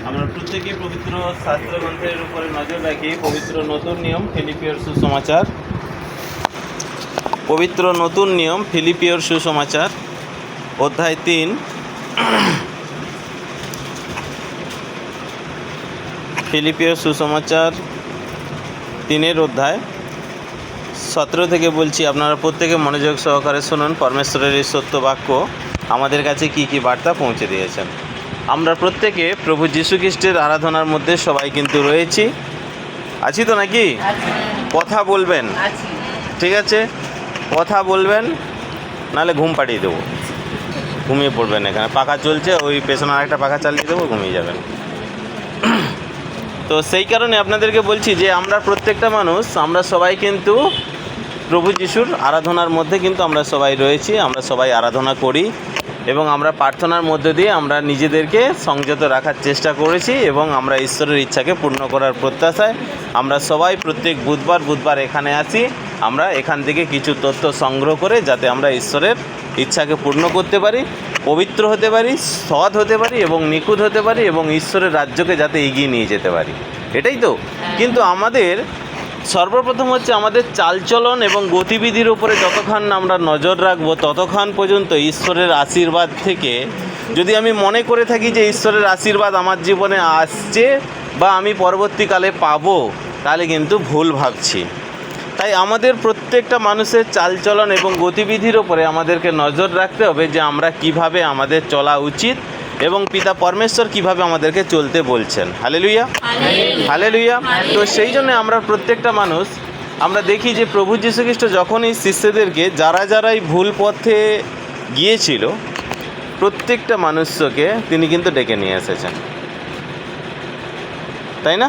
আমরা প্রত্যেকে পবিত্র শাস্ত্র গ্রন্থের উপরে নজর রাখি। পবিত্র নতুন নিয়ম ফিলিপিওর সুসমাচার, পবিত্র নতুন নিয়ম ফিলিপিওর সুসমাচার অধ্যায় 3, ফিলিপিওর সুসমাচার 3 অধ্যায় 17 থেকে বলছি। আপনারা প্রত্যেকে মনোযোগ সহকারে শুনুন। পরমেশ্বরের এই সত্য বাক্য আমাদের কাছে কি কি বার্তা পৌঁছে দিয়েছেন। আমরা প্রত্যেকে প্রভু যীশু খ্রিস্টের আরাধনার মধ্যে সবাই কিন্তু রয়েছি, আছি তো নাকি? কথা বলবেন, ঠিক আছে? কথা বলবেন, নাহলে ঘুম পাড়িয়ে দেবো, ঘুমিয়ে পড়বেন। এখানে পাখা চলছে, ওই পেছনে আরেকটা পাখা চালিয়ে দেবো, ঘুমিয়ে যাবেন। তো সেই কারণে আপনাদেরকে বলছি যে আমরা প্রত্যেকটা মানুষ, আমরা সবাই কিন্তু প্রভু যিশুর আরাধনার মধ্যে কিন্তু আমরা সবাই রয়েছি। আমরা সবাই আরাধনা করি এবং আমরা প্রার্থনার মধ্য দিয়ে আমরা নিজেদেরকে সংযত রাখার চেষ্টা করেছি এবং আমরা ঈশ্বরের ইচ্ছাকে পূর্ণ করার প্রত্যাশায় আমরা সবাই প্রত্যেক বুধবার এখানে আসি। আমরা এখান থেকে কিছু তথ্য সংগ্রহ করে যাতে আমরা ঈশ্বরের ইচ্ছাকে পূর্ণ করতে পারি, পবিত্র হতে পারি, সৎ হতে পারি এবং নিখুঁত হতে পারি এবং ঈশ্বরের রাজ্যকে যাতে এগিয়ে নিয়ে যেতে পারি। এটাই তো। কিন্তু আমাদের সর্বপ্রথম হচ্ছে আমাদের চালচলন এবং গতিবিধির উপরে যতক্ষণ আমরা নজর রাখবো ততক্ষণ পর্যন্ত ঈশ্বরের আশীর্বাদ থেকে যদি আমি মনে করে থাকি যে ঈশ্বরের আশীর্বাদ আমার জীবনে আসছে বা আমি পরবর্তীকালে পাবো, তাহলে কিন্তু ভুল ভাবছি। তাই আমাদের প্রত্যেকটা মানুষের চালচলন এবং গতিবিধির ওপরে আমাদেরকে নজর রাখতে হবে যে আমরা কিভাবে আমাদের চলা উচিত এবং পিতা পরমেশ্বর কিভাবে আমাদেরকে চলতে বলছেন। Hallelujah, hallelujah. তো সেই জন্য আমরা প্রত্যেকটা মানুষ আমরা দেখি যে প্রভু যীশু খ্রিস্ট যখনই শিষ্যদেরকে যারাই ভুল পথে গিয়েছিল প্রত্যেকটা মানুষকে তিনি কিন্তু ডেকে নিয়ে এসেছেন, তাই না?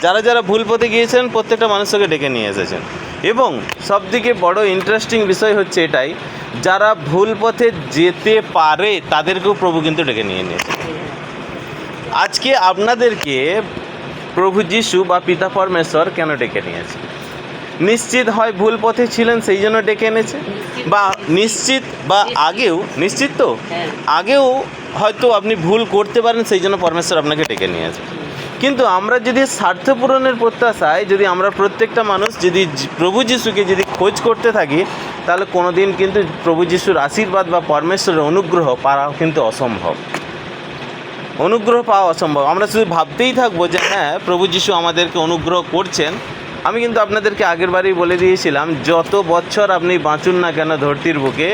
যারা ভুল পথে গিয়েছেন প্রত্যেকটা মানুষকে ডেকে নিয়ে এসেছেন। এবং সবথেকে বড় ইন্টারেস্টিং বিষয় হচ্ছে এটাই, যারা ভুল পথে যেতে পারে তাদেরকেও প্রভু কিন্তু ডেকে নিয়ে নিয়েছেন। আজকে আপনাদেরকে প্রভু যীশু বা পিতা পরমেশ্বর কেন ডেকে নিয়েছে? নিশ্চিত হয় ভুল পথে ছিলেন সেই জন্য ডেকে এনেছে, বা নিশ্চিত বা নিশ্চিত তো আগেও হয়তো আপনি ভুল করতে পারেন সেই জন্য পরমেশ্বর আপনাকে ডেকে নিয়েছে। কিন্তু আমরা যদি স্বার্থ পূরণের প্রত্যাশায় যদি আমরা প্রত্যেকটা মানুষ যদি প্রভু যিশুকে যদি খোঁজ করতে থাকি, তাহলে কোনো দিন কিন্তু প্রভু যিশুর আশীর্বাদ বা পরমেশ্বরের অনুগ্রহ পাওয়া কিন্তু অসম্ভব। অনুগ্রহ পাওয়া অসম্ভব। আমরা শুধু ভাবতেই থাকবো যে হ্যাঁ প্রভু যিশু আমাদেরকে অনুগ্রহ করছেন। আমি কিন্তু আপনাদেরকে আগের বারেই বলে দিয়েছিলাম, যত বছর আপনি বাঁচুন না কেন ধরতির বুকে,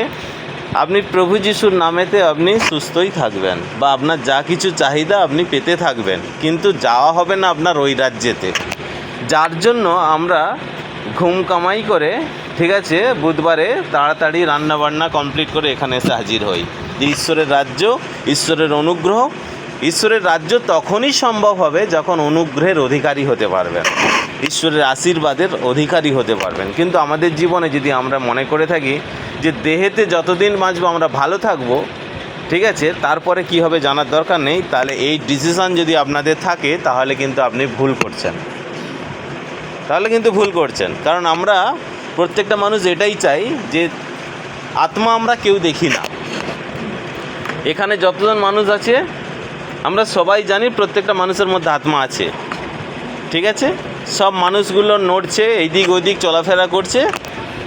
আপনি প্রভু যিশুর নামেতে আপনি সুস্থই থাকবেন বা আপনার যা কিছু চাহিদা আপনি পেতে থাকবেন, কিন্তু যাওয়া হবে না আপনার ওই রাজ্যেতে। যার জন্য আমরা ঘুম কামাই করে, ঠিক আছে, বুধবারে তাড়াতাড়ি রান্নাবান্না কমপ্লিট করে এখানে এসে হাজির হই যে ঈশ্বরের রাজ্য, ঈশ্বরের অনুগ্রহ। ঈশ্বরের রাজ্য তখনই সম্ভব হবে যখন অনুগ্রহের অধিকারী হতে পারবেন, ঈশ্বরের আশীর্বাদের অধিকারী হতে পারবেন। কিন্তু আমাদের জীবনে যদি আমরা মনে করে থাকি যে দেহেতে যতদিন বাঁচবো আমরা ভালো থাকবো, ঠিক আছে, তারপরে কি হবে জানার দরকার নেই, তাহলে এই ডিসিশান যদি আপনাদের থাকে তাহলে কিন্তু আপনি ভুল করছেন। কারণ আমরা প্রত্যেকটা মানুষ এটাই চাই যে আত্মা আমরা কেউ দেখি না। এখানে যতজন মানুষ আছে আমরা সবাই জানি প্রত্যেকটা মানুষের মধ্যে আত্মা আছে, ঠিক আছে? সব মানুষগুলো নড়ছে, এইদিক ওইদিক চলাফেরা করছে,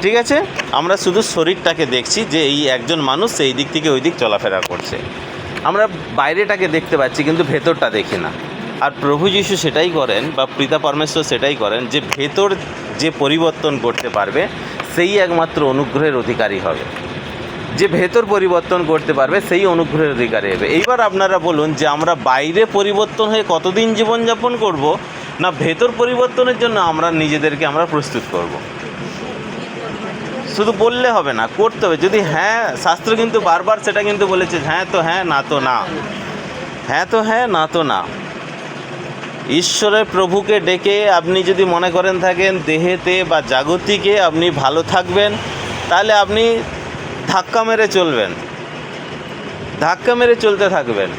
ঠিক আছে? আমরা শুধু শরীরটাকে দেখছি যে এই একজন মানুষ এই দিক থেকে ওই দিক চলাফেরা করছে। আমরা বাইরেটাকে দেখতে পাচ্ছি কিন্তু ভেতরটা দেখি না। আর প্রভু যীশু সেটাই করেন বা পিতা পরমেশ্বর সেটাই করেন যে ভেতর যে পরিবর্তন করতে পারবে সেই একমাত্র অনুগ্রহের অধিকারী হবে। যে ভেতর পরিবর্তন করতে পারবে সেই অনুগ্রহের অধিকারী হবে। এইবার আপনারা বলুন যে আমরা বাইরে পরিবর্তন হয়ে কতদিন জীবনযাপন করব, না ভেতর পরিবর্তনের জন্য আমরা নিজেদেরকে আমরা প্রস্তুত করব? শুধু বললে হবে না, করতে হবে। যদি হ্যাঁ, শাস্ত্র কিন্তু বারবার সেটা কিন্তু বলেছে, হ্যাঁ তো হ্যাঁ, না তো না, হ্যাঁ তো হ্যাঁ, না তো না। ঈশ্বরের প্রভুকে ডেকে আপনি যদি মনে করেন থাকেন দেহেতে বা জাগতিকে আপনি ভালো থাকবেন, তাহলে আপনি ধাক্কা মেরে চলতে থাকবেন।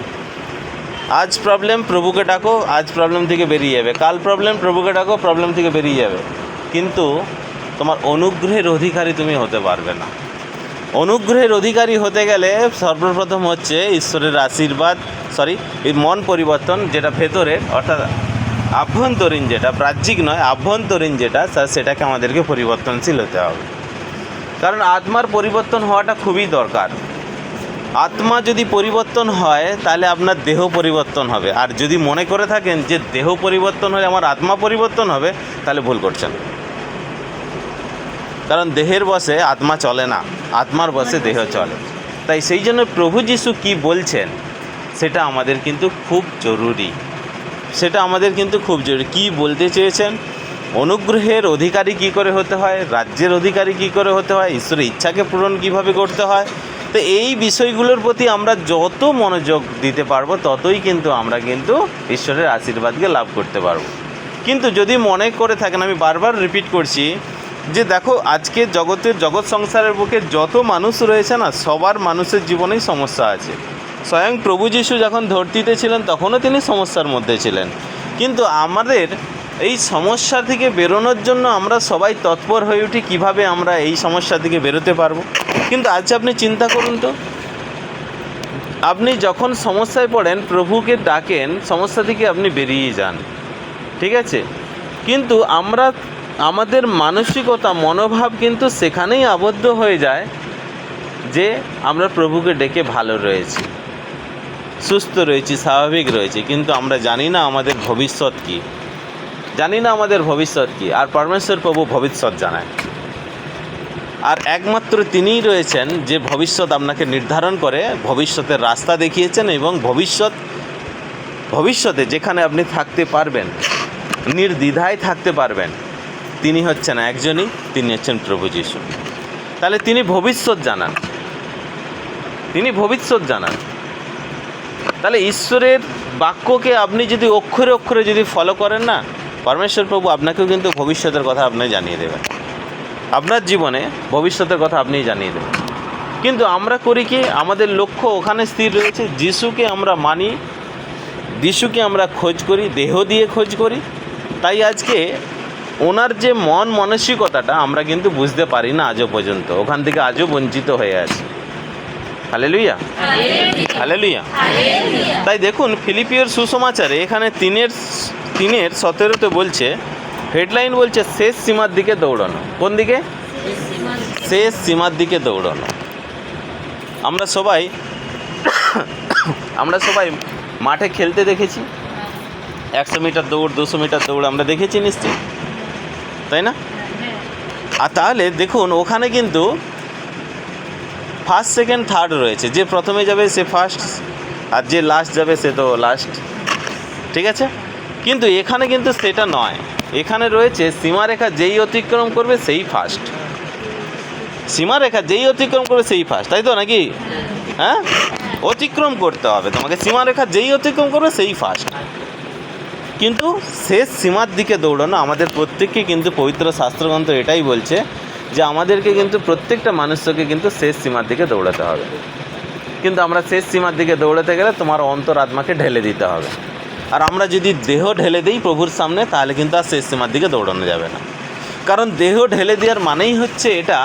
আজ প্রবলেম, প্রভুকে ডাকো, আজ প্রবলেম থেকে বেরিয়ে যাবে। কাল প্রবলেম, প্রভুকে ডাকো, প্রবলেম থেকে বেরিয়ে যাবে। কিন্তু তোমার অনুগ্রহের অধিকারী তুমি হতে পারবে না। অনুগ্রহের অধিকারী হতে গেলে সর্বপ্রথম হচ্ছে ঈশ্বরের আশীর্বাদ, এই মন পরিবর্তন যেটা ভেতরের, অর্থাৎ আভ্যন্তরীণ যেটা, বাহ্যিক নয়, আভ্যন্তরীণ যেটা, সেটাকে আমাদেরকে পরিবর্তনশীল হতে হবে। কারণ আত্মার পরিবর্তন হওয়াটা খুবই দরকার। আত্মা যদি পরিবর্তন হয় তাহলে আপনার দেহ পরিবর্তন হবে। আর যদি মনে করে থাকেন যে দেহ পরিবর্তন হলে আমার আত্মা পরিবর্তন হবে, তাহলে ভুল করছেন। কারণ দেহের বশে আত্মা চলে না, আত্মার বশে দেহ চলে। তাই সেই জন্য প্রভু যিশু কী বলছেন সেটা আমাদের কিন্তু খুব জরুরি, সেটা আমাদের কিন্তু খুব জরুরি। কী বলতে চেয়েছেন, অনুগ্রহের অধিকারী কী করে হতে হয়, রাজ্যের অধিকারী কী করে হতে হয়, ঈশ্বরের ইচ্ছাকে পূরণ কীভাবে করতে হয়। তো এই বিষয়গুলোর প্রতি আমরা যত মনোযোগ দিতে পারবো ততই কিন্তু আমরা কিন্তু ঈশ্বরের আশীর্বাদকে লাভ করতে পারবো। কিন্তু যদি মনে করে থাকেন, আমি বারবার রিপিট করছি যে দেখো আজকে জগৎ সংসারের বুকে যত মানুষ রয়েছে না, সবার মানুষের জীবনেই সমস্যা আছে। স্বয়ং প্রভু যিশু যখন ধরতিতে ছিলেন তখনও তিনি সমস্যার মধ্যে ছিলেন। কিন্তু আমাদের এই সমস্যা থেকে বেরোনোর জন্য আমরা সবাই তৎপর হয়ে উঠি কিভাবে আমরা এই সমস্যা থেকে বেরোতে পারবো। কিন্তু আজ আপনি চিন্তা করুন তো, আপনি যখন সমস্যায় পড়েন প্রভুকে ডাকেন, সমস্যা থেকে আপনি বেরিয়ে যান, ঠিক আছে। কিন্তু আমাদের মানসিকতা, মনোভাব কিন্তু সেখানেই আবদ্ধ হয়ে যায় যে আমরা প্রভুকে ডেকে ভালো রয়েছি, সুস্থ রয়েছি, স্বাভাবিক রয়েছি, কিন্তু আমরা জানি না আমাদের ভবিষ্যৎ কী, আর পরমেশ্বর প্রভু ভবিষ্যৎ জানায়। আর একমাত্র তিনিই রয়েছেন যে ভবিষ্যৎ আপনাকে নির্ধারণ করে, ভবিষ্যতের রাস্তা দেখিয়েছেন, এবং ভবিষ্যতে যেখানে আপনি থাকতে পারবেন, নির্দ্বিধায় থাকতে পারবেন, তিনি হচ্ছেন একজনই, তিনি হচ্ছেন প্রভু যিশু। তাহলে তিনি ভবিষ্যৎ জানান। তাহলে ঈশ্বরের বাক্যকে আপনি যদি অক্ষরে অক্ষরে যদি ফলো করেন না, পরমেশ্বর প্রভু আপনাকেও কিন্তু ভবিষ্যতের কথা আপনি জানিয়ে দেবেন, আপনার জীবনে ভবিষ্যতের কথা আপনি জানিয়ে দেবেন। কিন্তু আমরা করি কি, আমাদের লক্ষ্য ওখানে স্থির রয়েছে, যিশুকে আমরা মানি, যিশুকে আমরা খোঁজ করি, দেহ দিয়ে খোঁজ করি। তাই আজকে ওনার যে মন মানসিকতাটা আমরা কিন্তু বুঝতে পারি না আজও পর্যন্ত, ওখান থেকে আজও বঞ্চিত হয়ে আছে। Hallelujah, hallelujah. তাই দেখুন ফিলিপিওর সুসমাচারে এখানে 3:17 বলছে, হেডলাইন বলছে শেষ সীমার দিকে দৌড়ানো। কোন দিকে? শেষ সীমার দিকে দৌড়ানো। আমরা সবাই মাঠে খেলতে দেখেছি, 100 মিটার দৌড়, 200 মিটার দৌড় আমরা দেখেছি নিশ্চয়ই, তাই না? আর তাহলে দেখুন ওখানে কিন্তু ফার্স্ট, সেকেন্ড, থার্ড রয়েছে। যে প্রথমে যাবে সে ফার্স্ট, আর যে লাস্ট যাবে সে তো লাস্ট, ঠিক আছে। কিন্তু এখানে কিন্তু সেটা নয়, এখানে রয়েছে সীমারেখা যেই অতিক্রম করবে সেই ফার্স্ট, সীমারেখা যেই অতিক্রম করবে সেই ফার্স্ট, তাই তো নাকি? হ্যাঁ, অতিক্রম করতে হবে তোমাকে, সীমারেখা যেই অতিক্রম করবে সেই ফার্স্ট। কিন্তু শেষ সীমার দিকে দৌড়ানো আমাদের প্রত্যেককে কিন্তু পবিত্র শাস্ত্রগ্রন্থ এটাই বলছে যে আমাদেরকে কিন্তু প্রত্যেকটা মানুষকে কিন্তু শেষ সীমার দিকে দৌড়াতে হবে। কিন্তু আমরা শেষ সীমার দিকে দৌড়াতে গেলে তোমার অন্তরাত্মাকে ঢেলে দিতে হবে। আর আমরা যদি দেহ ঢেলে দিই প্রভুর সামনে, তাহলে কিন্তু আর শেষ সীমার দিকে দৌড়ানো যাবে না। কারণ দেহ ঢেলে দেওয়ার মানেই হচ্ছে এটা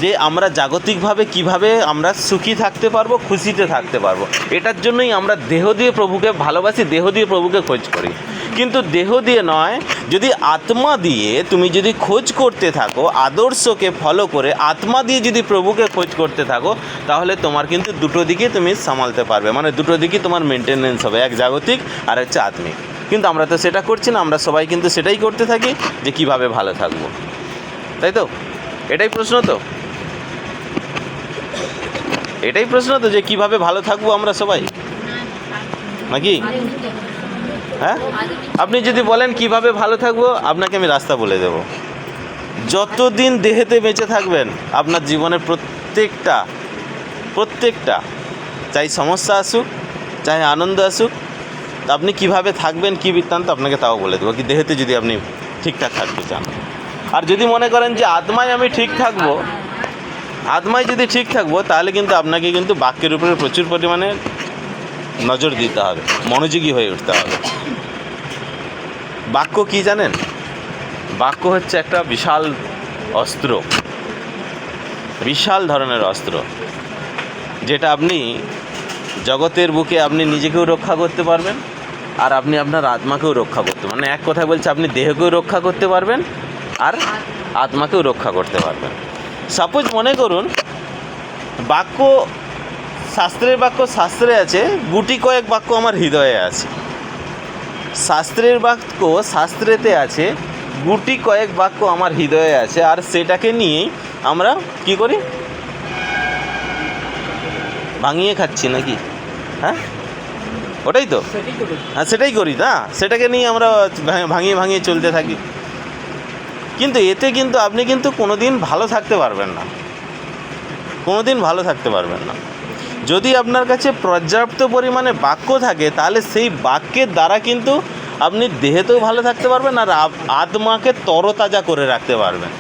যে আমরা জাগতিকভাবে কিভাবে আমরা সুখী থাকতে পারবো, খুশিতে থাকতে পারবো, এটার জন্যই আমরা দেহ দিয়ে প্রভুকে ভালোবাসি, দেহ দিয়ে প্রভুকে খোঁজ করি। কিন্তু দেহ দিয়ে নয়, যদি আত্মা দিয়ে তুমি যদি খোঁজ করতে থাকো, আদর্শকে ফলো করে আত্মা দিয়ে যদি প্রভুকে খোঁজ করতে থাকো, তাহলে তোমার কিন্তু দুটো দিকে তুমি সামালতে পারবে, মানে দুটো দিকে তোমার মেনটেনেন্স হবে, এক জাগতিক আর হচ্ছে আত্মিক। কিন্তু আমরা তো সেটা করছি না, আমরা সবাই কিন্তু সেটাই করতে থাকি যে কিভাবে ভালো থাকবো, তাই তো? এটাই প্রশ্ন তো যে কিভাবে ভালো থাকবো আমরা সবাই, নাকি? হ্যাঁ, আপনি যদি বলেন কিভাবে ভালো থাকবো, আপনাকে আমি রাস্তা বলে দেব। যতদিন দেহেতে বেঁচে থাকবেন, আপনার জীবনের প্রত্যেকটা চাই সমস্যা আসুক, চাই আনন্দ আসুক, আপনি কিভাবে থাকবেন, কী বৃত্তান্ত, আপনাকে তাও বলে দেবো, কি দেহেতে যদি আপনি ঠিকঠাক থাকতে চান। আর যদি মনে করেন যে আত্মায় আমি ঠিক থাকবো, আত্মায় যদি ঠিক থাকবো, তাহলে কিন্তু আপনাকে কিন্তু বাক্যের উপরে প্রচুর পরিমাণে নজর দিতে হবে, মনোযোগী হয়ে উঠতে হবে। বাক্য কি জানেন? বাক্য হচ্ছে একটা বিশাল অস্ত্র, বিশাল ধরনের অস্ত্র, যেটা আপনি জগতের বুকে আপনি নিজেকেও রক্ষা করতে পারবেন, আর আপনি আপনার আত্মাকেও রক্ষা করতে, মানে এক কথায় বলছে আপনি দেহকেও রক্ষা করতে পারবেন আর আত্মাকেও রক্ষা করতে পারবেন। সাপোজ মনে করুন বাক্য, শাস্ত্রের বাক্য শাস্ত্রে আছে, গুটি কয়েক বাক্য আমার হৃদয়ে আছে। শাস্ত্রের বাক্য শাস্ত্রেতে আছে, গুটি কয়েক বাক্য আমার হৃদয়ে আছে, আর সেটাকে নিয়েই আমরা কি করি, ভাঙিয়ে খাচ্ছি নাকি? হ্যাঁ, ওটাই তো, হ্যাঁ সেটাই করি না, সেটাকে নিয়ে আমরা ভাঙিয়ে ভাঙিয়ে চলতে থাকি। কিন্তু এতে কিন্তু আপনি কিন্তু কোনো দিন ভালো থাকতে পারবেন না, কোনো দিন ভালো থাকতে পারবেন না। যদি আপনার কাছে পর্যাপ্ত পরিমাণে বাক্য থাকে, তাহলে সেই বাক্যের দ্বারা কিন্তু আপনি দেহেতেও ভালো থাকতে পারবেন আর আত্মাকে তরতাজা করে রাখতে পারবেন।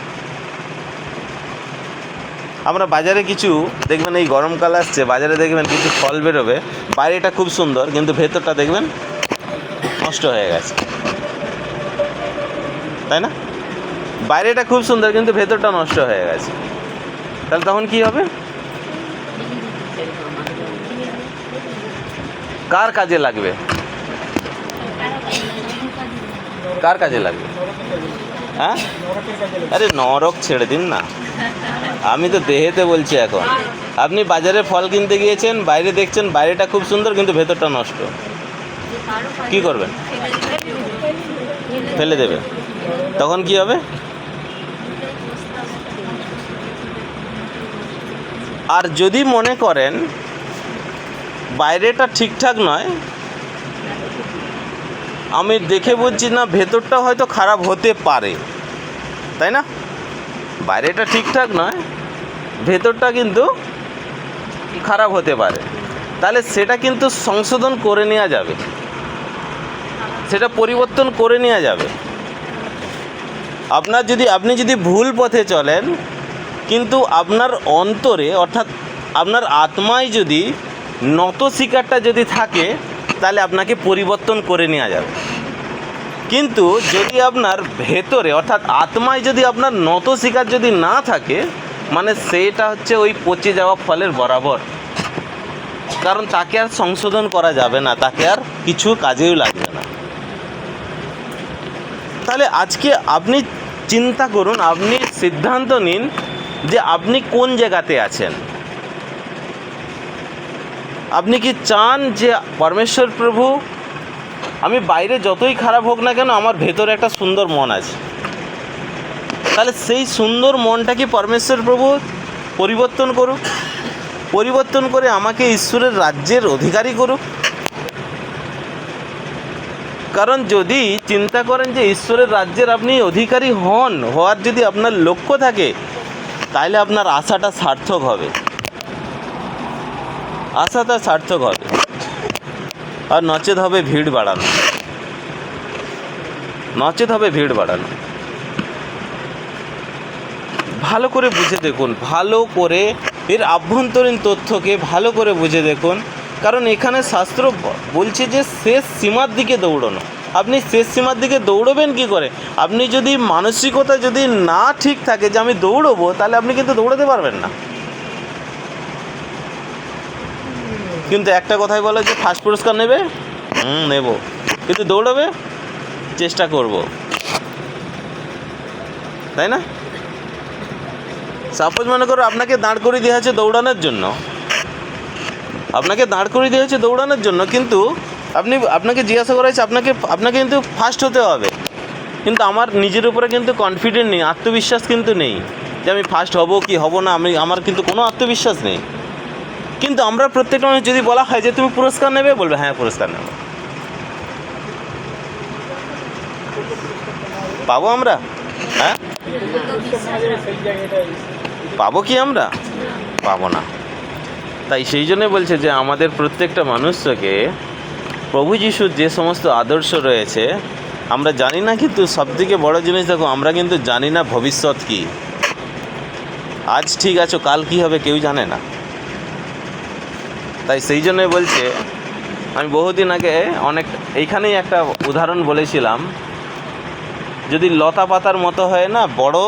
আমরা বাজারে কিছু দেখবেন, এই গরমকাল আসছে, বাজারে দেখবেন কিছু ফল বেরোবে, বাইরেটা খুব সুন্দর কিন্তু ভেতরটা দেখবেন নষ্ট হয়ে গেছে, তাই না? বাইরেটা খুব সুন্দর কিন্তু ভেতরটা নষ্ট হয়ে গেছে, তাহলে তখন কি হবে? কার কাজে লাগবে? কার কাজে লাগবে? হ্যাঁ, আরে নরক ছেড়ে দিন না, আমি তো দেহেতে বলছি। এখন আপনি বাজারে ফল কিনতে গিয়েছেন, বাইরে দেখছেন বাইরেটা খুব সুন্দর কিন্তু ভেতরটা নষ্ট, কি করবেন? ফেলে দেবেন। তখন কি হবে? আর যদি মনে করেন বাইরেটা ঠিকঠাক নয়, আমি দেখে বলছি না, ভেতরটা হয়তো খারাপ হতে পারে, তাই না? বাইরেটা ঠিকঠাক নয়, ভেতরটা কিন্তু খারাপ হতে পারে, তাহলে সেটা কিন্তু সংশোধন করে নেওয়া যাবে, সেটা পরিবর্তন করে নেওয়া যাবে। আপনি যদি ভুল পথে চলেন, কিন্তু আপনার অন্তরে অর্থাৎ আপনার আত্মায় যদি নত শিকারটা যদি থাকে, তাহলে আপনাকে পরিবর্তন করে নেওয়া যাবে। কিন্তু যদি আপনার ভেতরে অর্থাৎ আত্মায় যদি আপনার নত শিকার যদি না থাকে, মানে সেটা হচ্ছে ওই পচে যাওয়া ফলের বরাবর, কারণ তাকে আর সংশোধন করা যাবে না, তাকে আর কিছু কাজেও লাগবে না। তাহলে আজকে আপনি চিন্তা করুন, আপনি সিদ্ধান্ত নিন যে আপনি কোন জায়গাতে আছেন। আপনি কি চান যে পরমেশ্বর প্রভু, আমি বাইরে যতই খারাপ হোক না কেন আমার ভেতরে একটা সুন্দর মন আছে, তাহলে সেই সুন্দর মনটাকে পরমেশ্বর প্রভু পরিবর্তন করুক, পরিবর্তন করে আমাকে ঈশ্বরের রাজ্যের অধিকারী করুক। কারণ যদি চিন্তা করেন যে ঈশ্বরের রাজ্যের আপনি অধিকারী হওয়ার যদি আপনার লক্ষ্য থাকে, তাহলে আপনার আশাটা সার্থক হবে, আশাটা সার্থক হবে। আর নচেত হবে ভিড় বাড়ানো, নচেত হবে ভিড় বাড়ানো। ভালো করে বুঝে দেখুন, ভালো করে এর আভ্যন্তরীণ তথ্যকে ভালো করে বুঝে দেখুন, কারণ এখানে শাস্ত্র বলছে যে শেষ সীমার দিকে দৌড়ানো। আপনি শেষ সীমার দিকে দৌড়বেন কি করে? আপনি যদি মানসিকতা যদি না ঠিক থাকে যে আমি দৌড়বো, তাহলে আপনি কিন্তু দৌড়াতে পারবেন না। কিন্তু একটা কথাই বলে যে ফার্স্ট পুরস্কার নেবে, নেব, কিন্তু দৌড়াবে, চেষ্টা করব, তাই না? সাপোজ মনে করো আপনাকে দাঁড় করিয়ে দেওয়া হয়েছে দৌড়ানোর জন্য, আপনাকে দাঁড় করিয়ে দেওয়া হয়েছে দৌড়ানোর জন্য, কিন্তু আপনাকে জিজ্ঞাসা করা হয়েছে আপনাকে কিন্তু ফার্স্ট হতে হবে, কিন্তু আমার নিজের উপরে কিন্তু কনফিডেন্ট নেই, আত্মবিশ্বাস কিন্তু নেই যে আমি ফার্স্ট হব কি হব না, আমার কিন্তু কোনো আত্মবিশ্বাস নেই। কিন্তু আমরা প্রত্যেকটা মানুষ যদি বলা হয় যে তুমি পুরস্কার নেবে, বলবে হ্যাঁ পুরস্কার নেব। পাবো আমরা? হ্যাঁ, পাবো কি আমরা? পাবো না। তাই সেই জন্যে বলছে যে আমাদের প্রত্যেকটা মানুষকে প্রভু যিশুর যে সমস্ত আদর্শ রয়েছে আমরা জানি না, কিন্তু সবথেকে বড় জিনিস দেখো, আমরা কিন্তু জানি না ভবিষ্যৎ কি। আজ ঠিক আছো, কাল কি হবে কেউ জানে না। তাই সেই জন্যই বলছে, আমি বহুদিন আগে এইখানেই একটা উদাহরণ বলেছিলাম, যদি লতা পাতার মতো হয় না, বড়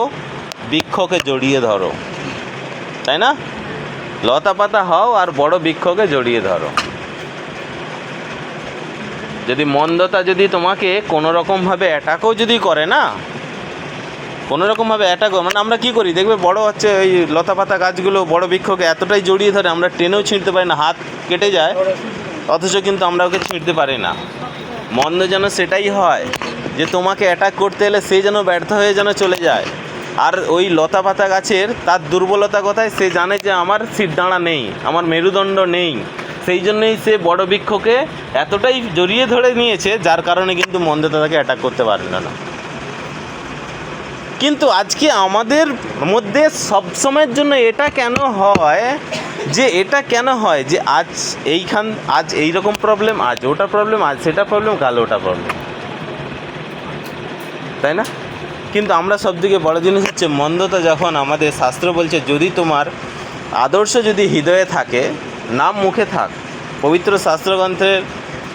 বৃক্ষকে জড়িয়ে ধরো, তাই না? লতা পাতা হও আর বড় বৃক্ষকে জড়িয়ে ধরো। যদি মন্দতা যদি তোমাকে কোনো রকমভাবে অ্যাটাকও যদি করে না, কোনো রকমভাবে অ্যাটাকও, মানে আমরা কী করি দেখবে, বড় হচ্ছে ওই লতাপাতা গাছগুলো বড় বৃক্ষকে এতটাই জড়িয়ে ধরে আমরা টেনেও ছিঁড়তে পারি না, হাত কেটে যায়, অথচ কিন্তু আমরা ওকে ছিঁড়তে পারি না। মন্দ যেন সেটাই হয়, যে তোমাকে অ্যাটাক করতে এলে সে যেন ব্যর্থ হয়ে যেন চলে যায়। আর ওই লতাপাতা গাছের তার দুর্বলতা কোথায়, সে জানে যে আমার শিরদাঁড়া নেই, আমার মেরুদণ্ড নেই, সেই জন্যই সে বড় বৃক্ষকে এতটাই জড়িয়ে ধরে নিয়েছে, যার কারণে কিন্তু মন্দতা তাকে অ্যাটাক করতে পারল না। কিন্তু আজকে আমাদের মধ্যে সবসময়ের জন্য এটা কেন হয়, যে আজ আজ এই রকম প্রবলেম, আজ ওটা প্রবলেম, আজ সেটা প্রবলেম, কাল ওটা প্রবলেম, তাই না? কিন্তু আমরা সবথেকে বড় জিনিস হচ্ছে মন্দতা যখন আমাদের শাস্ত্র বলছে যদি তোমার আদর্শ যদি হৃদয়ে থাকে, নাম মুখে থাক। পবিত্র শাস্ত্রগ্রন্থের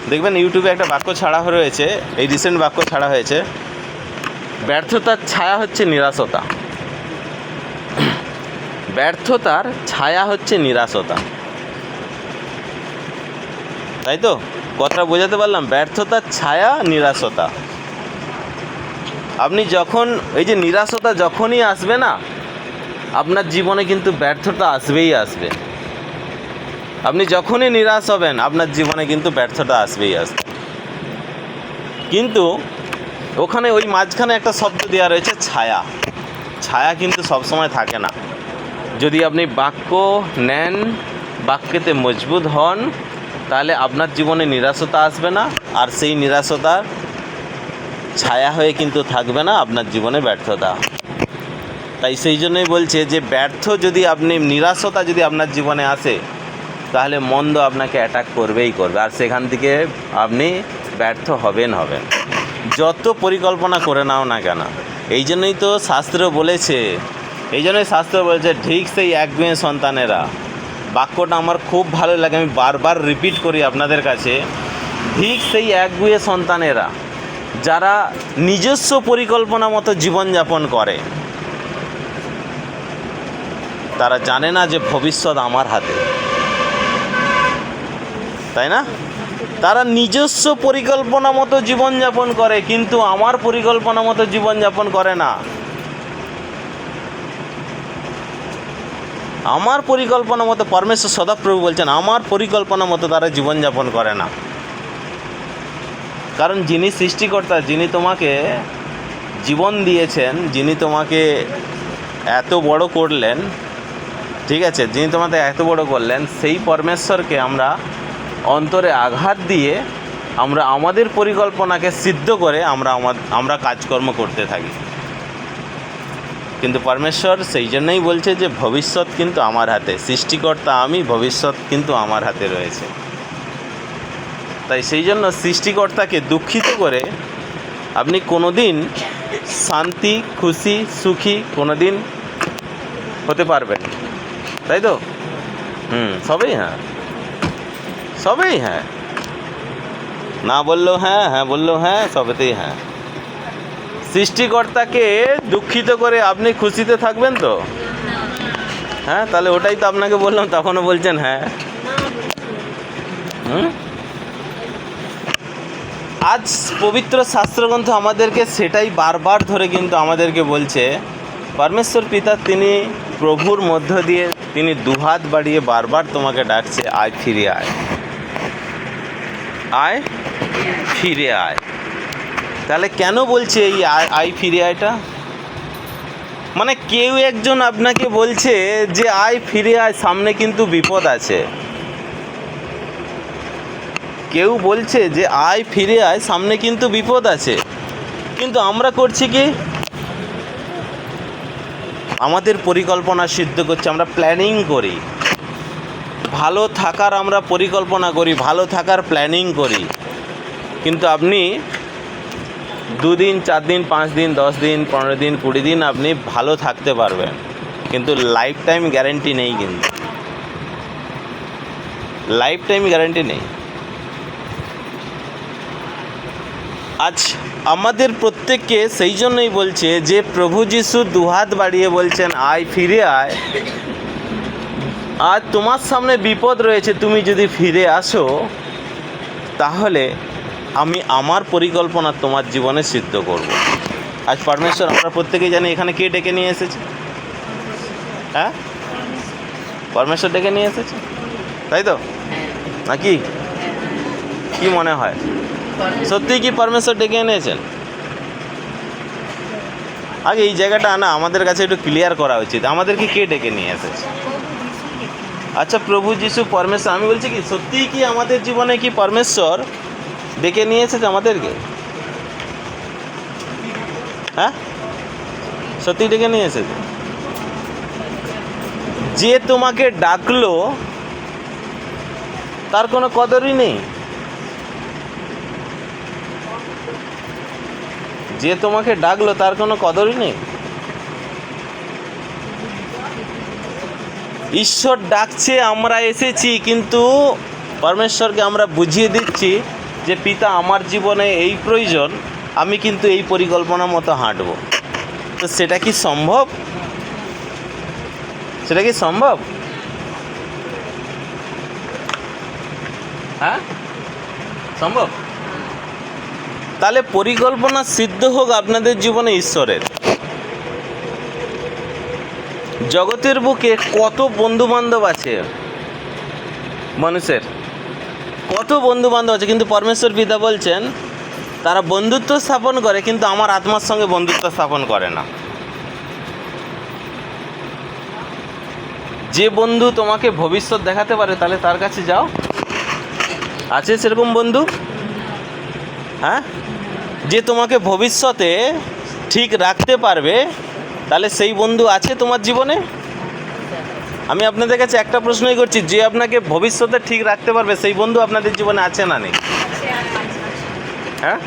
দেখবেন ইউটিউবে একটা বাক্য ছাড়া রয়েছে, এই রিসেন্ট বাক্য ছাড়া হয়েছে, ব্যর্থতার ছায়া হচ্ছে নিরাশতা। ব্যর্থতার ছায়া হচ্ছে নিরাশতা, তাই তো? কথাটা বোঝাতে পারলাম? ব্যর্থতার ছায়া নিরাশতা। আপনি যখন এই যে নিরাশতা যখনই আসবে না, আপনার জীবনে কিন্তু ব্যর্থতা আসবেই আসবে। আপনি যখনই নিরাশ হবেন আপনার জীবনে কিন্তু ব্যর্থতা আসবেই আসবে। কিন্তু ওখানে ওই মাঝখানে একটা শব্দ দেওয়া রয়েছে ছায়া। ছায়া কিন্তু সবসময় থাকে না। যদি আপনি বাক্য নেন, বাক্যেতে মজবুত হন, তাহলে আপনার জীবনে নিরাশতা আসবে না, আর সেই নিরাশতা ছায়া হয়ে কিন্তু থাকবে না আপনার জীবনে ব্যর্থতা। তাই সেই জন্যই বলছে যে ব্যর্থ যদি আপনি, নিরাশতা যদি আপনার জীবনে আসে, তাহলে মন্দ আপনাকে অ্যাটাক করবেই করবে, আর সেখান থেকে আপনি ব্যর্থ হবেন। যত পরিকল্পনা করে নাও না কেন। এই জন্যই তো শাস্ত্র বলেছে, ঠিক সেই একগুঁয়ে সন্তানেরা। বাক্যটা আমার খুব ভালো লাগে, আমি বারবার রিপিট করি আপনাদের কাছে। ঠিক সেই একগুঁয়ে সন্তানেরা যারা নিজস্ব পরিকল্পনা মতো জীবনযাপন করে, তারা জানে না যে ভবিষ্যৎ আমার হাতে, তাই না? তারা নিজস্ব পরিকল্পনা মতো জীবনযাপন করে, কিন্তু আমার পরিকল্পনা মতো জীবনযাপন করে না। আমার পরিকল্পনা মতো, পরমেশ্বর সদাপ্রভু বলছেন, আমার পরিকল্পনা মতো তারা জীবনযাপন করে না। কারণ যিনি সৃষ্টিকর্তা, যিনি তোমাকে জীবন দিয়েছেন, যিনি তোমাকে এত বড় করলেন, ঠিক আছে, যিনি তোমাকে এত বড় করলেন, সেই পরমেশ্বরকে আমরা অন্তরে আঘাত দিয়ে আমরা আমাদের পরিকল্পনাকে সিদ্ধ করে আমরা কাজকর্ম করতে থাকি। কিন্তু পরমেশ্বর সেই জন্যই বলছে যে ভবিষ্যৎ কিন্তু আমার হাতে, সৃষ্টিকর্তা আমি, ভবিষ্যৎ কিন্তু আমার হাতে রয়েছে। তাই সেই জন্য সৃষ্টিকর্তাকে দুঃখিত করে আপনি কোনো দিন শান্তি, খুশি, সুখী কোনো দিন হতে পারবেন, তাই তো? সবই হ্যাঁ, না বললেও হ্যাঁ, হ্যাঁ বললেও হ্যাঁ, সবেতেই হ্যাঁ। সৃষ্টিকর্তাকে দুঃখিত করে আপনি খুশিতে থাকবেন তো? হ্যাঁ, তাহলে ওটাই তো আপনাকে বললাম, তখনও বলছেন হ্যাঁ। আজ পবিত্র শাস্ত্রগ্রন্থ আমাদেরকে সেটাই বারবার ধরে কিন্তু আমাদেরকে বলছে। পরমেশ্বর পিতা তিনি প্রভুর মধ্য দিয়ে তিনি দুহাত বাড়িয়ে বারবার তোমাকে ডাকছে, আয় ফিরে আয়, আয় ফিরে আয়। তাহলে কেন বলছে এই আয় ফিরে আয়টা? মানে কেউ একজন আপনাকে বলছে যে আয় ফিরে আয়, সামনে কিন্তু বিপদ আছে। কেউ বলছে যে আয় ফিরে আয়, সামনে কিন্তু বিপদ আছে। কিন্তু আমরা করছি কি? আমাদের পরিকল্পনা সিদ্ধ করছে, আমরা প্ল্যানিং করি, ভালো থাকার আমরা পরিকল্পনা করি, ভালো থাকার প্ল্যানিং করি। কিন্তু আপনি 2 দিন, 4 দিন, 5 দিন, 10 দিন, 15 দিন, 20 দিন আপনি ভালো থাকতে পারবেন, কিন্তু লাইফ টাইম গ্যারেন্টি নেই। কিন্তু লাইফ টাইম গ্যারেন্টি নেই। আজ আমাদের প্রত্যেককে সেই জন্যই বলছে যে প্রভু যিশু দুহাত বাড়িয়ে বলছেন, আয় ফিরে আয়। আজ তোমার সামনে বিপদ রয়েছে, তুমি যদি ফিরে আসো তাহলে আমি আমার পরিকল্পনা তোমার জীবনে সিদ্ধ করব। আজ পরমেশ্বর আমরা প্রত্যেকেই জানি এখানে কে ডেকে নিয়ে এসেছে? হ্যাঁ, পরমেশ্বর ডেকে নিয়ে এসেছে, তাই তো নাকি? কি মনে হয়, সত্যিই কি পরমেশ্বর ডেকে এনেছেন? আগে এই জায়গাটা না আমাদের কাছে একটু ক্লিয়ার করা উচিত, আমাদেরকে কে ডেকে নিয়ে এসেছে? আচ্ছা, প্রভু যিশু পরমেশ্বর। আমি বলছি কি সত্যিই কি আমাদের জীবনে কি পরমেশ্বর ডেকে নিয়ে এসেছে আমাদেরকে? হ্যাঁ, সত্যি ডেকে নিয়ে এসেছে। যে তোমাকে ডাকলো তার কোনো কদরই নেই। যে তোমাকে ডাকলো তার কোনো কদরই নেই। ঈশ্বর ডাকছে, আমরা এসেছি, কিন্তু পরমেশ্বরকে আমরা বুঝিয়ে দিচ্ছি যে পিতা আমার জীবনে এই প্রয়োজন, আমি কিন্তু এই পরিকল্পনা মতো হাঁটব। তো সেটা কি সম্ভব? সেটা কি সম্ভব? হ্যাঁ, সম্ভব। তাহলে পরিকল্পনা সিদ্ধ হোক আপনাদের জীবনে ঈশ্বরের। জগতের বুকে কত বন্ধু বান্ধব আছে, মানুষের কত বন্ধু বান্ধব আছে, কিন্তু পরমেশ্বর পিতা বলছেন তারা বন্ধুত্ব স্থাপন করে কিন্তু আমার আত্মার সঙ্গে বন্ধুত্ব স্থাপন করে না। যে বন্ধু তোমাকে ভবিষ্যৎ দেখাতে পারে তাহলে তার কাছে যাও। আছে সেরকম বন্ধু? হ্যাঁ, যে তোমাকে ভবিষ্যতে ঠিক রাখতে পারবে তাহলে সেই বন্ধু আছে তোমার জীবনে? আমি আপনাদের কাছে একটা প্রশ্নই করছি, যে আপনাকে ভবিষ্যতে ঠিক রাখতে পারবে সেই বন্ধু আপনাদের জীবনে আছে না নেই? হ্যাঁ,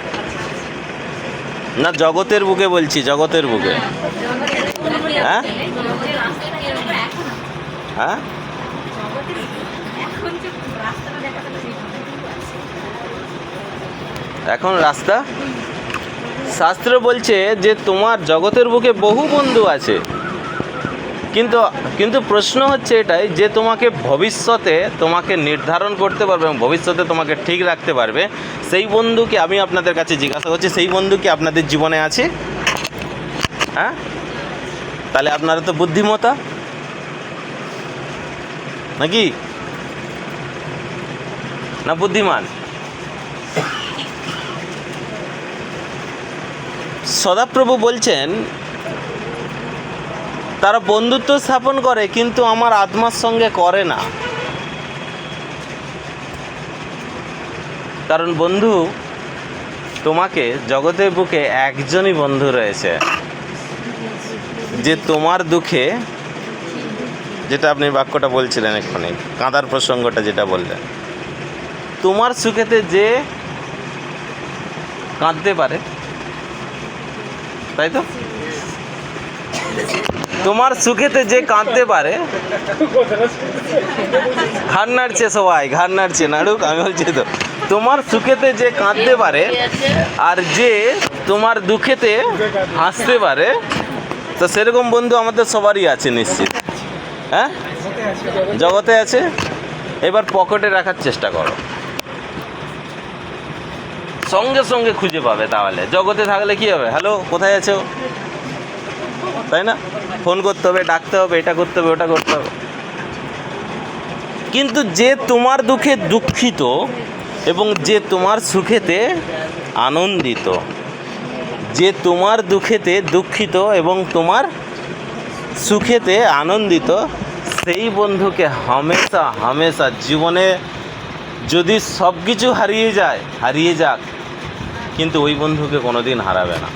না জগতের বুকে বলছি, জগতের বুকে। হ্যাঁ হ্যাঁ, এখন রাস্তা, শাস্ত্র বলছে যে তোমার জগতের বুকে বহু বন্ধু আছে, কিন্তু কিন্তু প্রশ্ন হচ্ছে এটাই যে তোমাকে ভবিষ্যতে তোমাকে নির্ধারণ করতে পারবে এবং ভবিষ্যতে তোমাকে ঠিক রাখতে পারবে সেই বন্ধুকে আমি আপনাদের কাছে জিজ্ঞাসা করছি, সেই বন্ধু কি আপনাদের জীবনে আছে? হ্যাঁ, তাহলে আপনারা তো বুদ্ধিমতা নাকি না বুদ্ধিমান? সদাপ্রভু বলছেন তারা বন্ধুত্ব স্থাপন করে কিন্তু আমার আত্মার সঙ্গে করে না। কারণ বন্ধু, তোমাকে জগতের বুকে একজনই বন্ধু রয়েছে যে তোমার দুঃখে, যেটা আপনি বাক্যটা বলছিলেন এক্ষুনি, কাঁদার প্রসঙ্গটা যেটা বললেন, তোমার সুখেতে যে কাঁদতে পারে, তাই তো? তোমার সুখেতে যে কাঁদতে পারে, ঘাড় নাড়ছে সবাই, ঘাড় নাড়ছে, নাড়ুক, আমি বলছি তো, তোমার সুখেতে যে কাঁদতে পারে আর যে তোমার দুঃখেতে হাসতে পারে, তো সেরকম বন্ধু আমাদের সবারই আছে নিশ্চিত। হ্যাঁ, জগতে আছে। এবার পকেটে রাখার চেষ্টা করো, সঙ্গে সঙ্গে খুঁজে পাবে। তাহলে জগতে থাকলে কি হবে? হ্যালো, কোথায় আছো, তাই না? ফোন করতে হবে, ডাকতে হবে, এটা করতে হবে, ওটা করতে হবে। কিন্তু যে তোমার দুঃখে দুঃখিত এবং যে তোমার সুখেতে আনন্দিত, যে তোমার দুঃখেতে দুঃখিত এবং তোমার সুখেতে আনন্দিত, সেই বন্ধুকে হামেশা হামেশা জীবনে যদি সব কিছু হারিয়ে যাক, কিন্তু ওই বন্ধুকে কোনো দিন হারাবে না।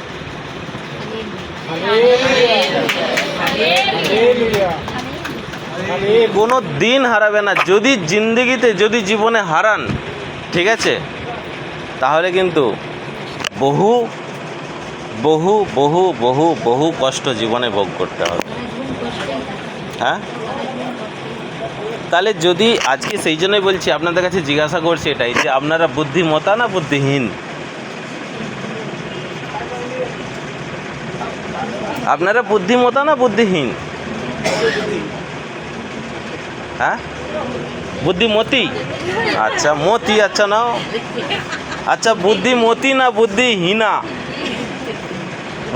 কোনো দিন হারাবে না। যদি জিন্দগিতে, যদি জীবনে হারান, ঠিক আছে, তাহলে কিন্তু বহু বহু বহু বহু বহু কষ্ট জীবনে ভোগ করতে হবে। হ্যাঁ, তাহলে যদি আজকে সেই জন্যই বলছি, আপনাদের কাছে জিজ্ঞাসা করছি এটাই যে আপনারা বুদ্ধিমতা না বুদ্ধিহীন? আপনারা বুদ্ধিমতা না বুদ্ধিহীন? হ্যাঁ, বুদ্ধিমতী। আচ্ছা, মতি, আচ্ছা নাও। আচ্ছা, বুদ্ধিমতী না বুদ্ধিহীনা?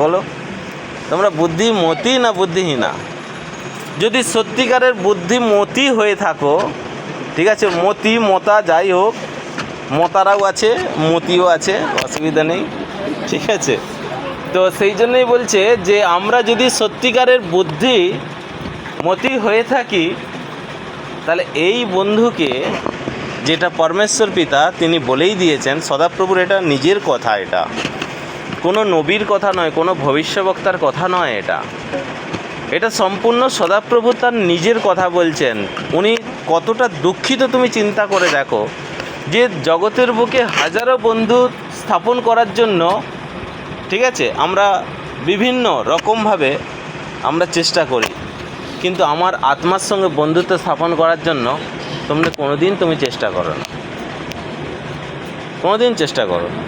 বলো, তোমরা বুদ্ধিমতী না বুদ্ধিহীনা? যদি সত্যিকারের বুদ্ধিমতী হয়ে থাকো, ঠিক আছে, মতি মতা যাই হোক, মতারাও আছে মতিও আছে, অসুবিধা নেই, ঠিক আছে। তো সেই জন্যই বলছে যে আমরা যদি সত্যিকারের বুদ্ধিমতী হয়ে থাকি, তাহলে এই বন্ধুকে, যেটা পরমেশ্বর পিতা তিনি বলেই দিয়েছেন, সদাপ্রভুর এটা নিজের কথা, এটা কোনো নবীর কথা নয়, কোনো ভবিষ্যবক্তার কথা নয়, এটা সম্পূর্ণ সদাপ্রভু তার নিজের কথা বলছেন। উনি কতটা দুঃখিত তুমি চিন্তা করে দেখো, যে জগতের বুকে হাজারো বন্ধু স্থাপন করার জন্য, ঠিক আছে, আমরা বিভিন্ন রকমভাবে আমরা চেষ্টা করি, কিন্তু আমার আত্মার সঙ্গে বন্ধুত্ব স্থাপন করার জন্য তুমি চেষ্টা করো না, কোনোদিন চেষ্টা করো না।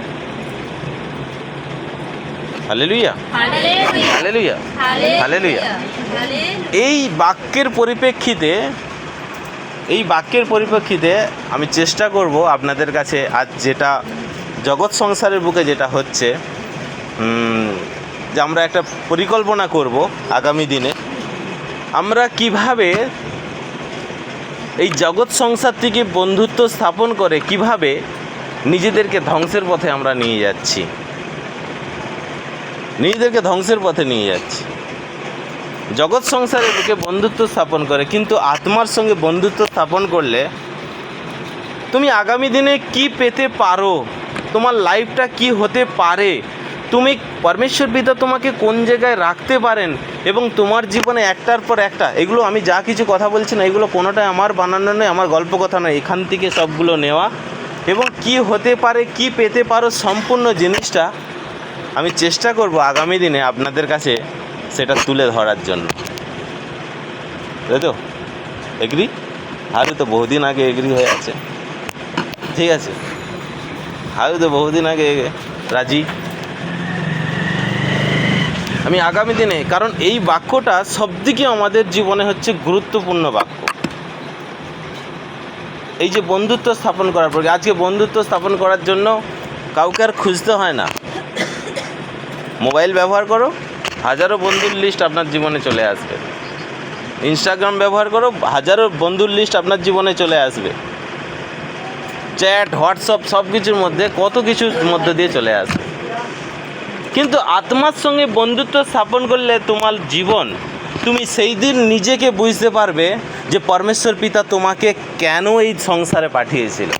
Hallelujah, hallelujah, hallelujah. এই বাক্যের পরিপ্রেক্ষিতে আমি চেষ্টা করব আপনাদের কাছে আজ যেটা জগৎ সংসারের বুকে যেটা হচ্ছে, যে আমরা একটা পরিকল্পনা করব আগামী দিনে আমরা কিভাবে এই জগৎ সংসার থেকে বন্ধুত্ব স্থাপন করে কিভাবে নিজেদেরকে ধ্বংসের পথে আমরা নিয়ে যাচ্ছি, জগৎ সংসারের বুকে বন্ধুত্ব স্থাপন করে, কিন্তু আত্মার সঙ্গে বন্ধুত্ব স্থাপন করলে তুমি আগামী দিনে কি পেতে পারো, তোমার লাইফটা কি হতে পারে, তুমি পরমেশ্বর পিতা তোমাকে কোন জায়গায় রাখতে পারেন, এবং তোমার জীবনে একটার পর একটা, এগুলো আমি যা কিছু কথা বলছি না, এগুলো কোনোটাই আমার বানানো নয়, আমার গল্প কথা নয়, এখান থেকে সবগুলো নেওয়া, এবং কি হতে পারে, কি পেতে পারো, সম্পূর্ণ জিনিসটা আমি চেষ্টা করব আগামী দিনে আপনাদের কাছে সেটা তুলে ধরার জন্য, তাই তো? এগ্রি? আরে তো বহুদিন আগে এগ্রি হয়ে আছে, ঠিক আছে, আরে তো বহুদিন আগে রাজি। আমি আগামী দিনে, কারণ এই বাক্যটা সবদিকে আমাদের জীবনে হচ্ছে গুরুত্বপূর্ণ বাক্য, এই যে বন্ধুত্ব স্থাপন করার পর, আজকে বন্ধুত্ব স্থাপন করার জন্য কাউকে আর খুঁজতে হয় না, মোবাইল ব্যবহার করো, হাজারো বন্ধুর লিস্ট আপনার জীবনে চলে আসবে, ইনস্টাগ্রাম ব্যবহার করো, হাজারো বন্ধুর লিস্ট আপনার জীবনে চলে আসবে, চ্যাট, হোয়াটসঅ্যাপ, সব কিছুর মধ্যে কত কিছুর মধ্যে দিয়ে চলে আসবে। কিন্তু আত্মার সঙ্গে বন্ধুত্ব স্থাপন করলে তোমার জীবন, তুমি সেই দিন নিজেকে বুঝতে পারবে যে পরমেশ্বর পিতা তোমাকে কেন এই সংসারে পাঠিয়েছিল।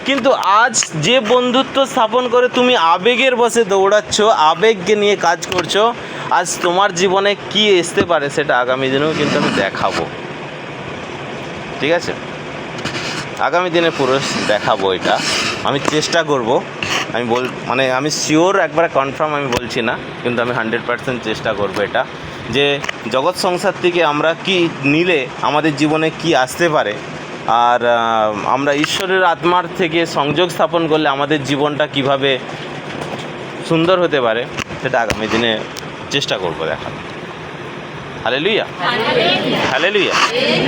কিন্তু আজ যে বন্ধুত্ব স্থাপন করে তুমি আবেগের বসে দৌড়াচ্ছ, আবেগকে নিয়ে কাজ করছো, আজ তোমার জীবনে কি আসতে পারে সেটা আগামী দিনেও কিন্তু আমি দেখাবো, ঠিক আছে? আগামী দিনে পুরো দেখাবো, এটা আমি চেষ্টা করব। আমি শিওর একবার কনফার্ম আমি বলছি না, কিন্তু আমি 100% চেষ্টা করব এটা, যে জগৎ সংসার থেকে আমরা কি নিলে আমাদের জীবনে কি আসতে পারে, আর আমরা ঈশ্বরের আত্মার থেকে সংযোগ স্থাপন করলে আমাদের জীবনটা কিভাবে সুন্দর হতে পারে, সেটা আগামী দিনে চেষ্টা করব দেখার। Hallelujah, hallelujah,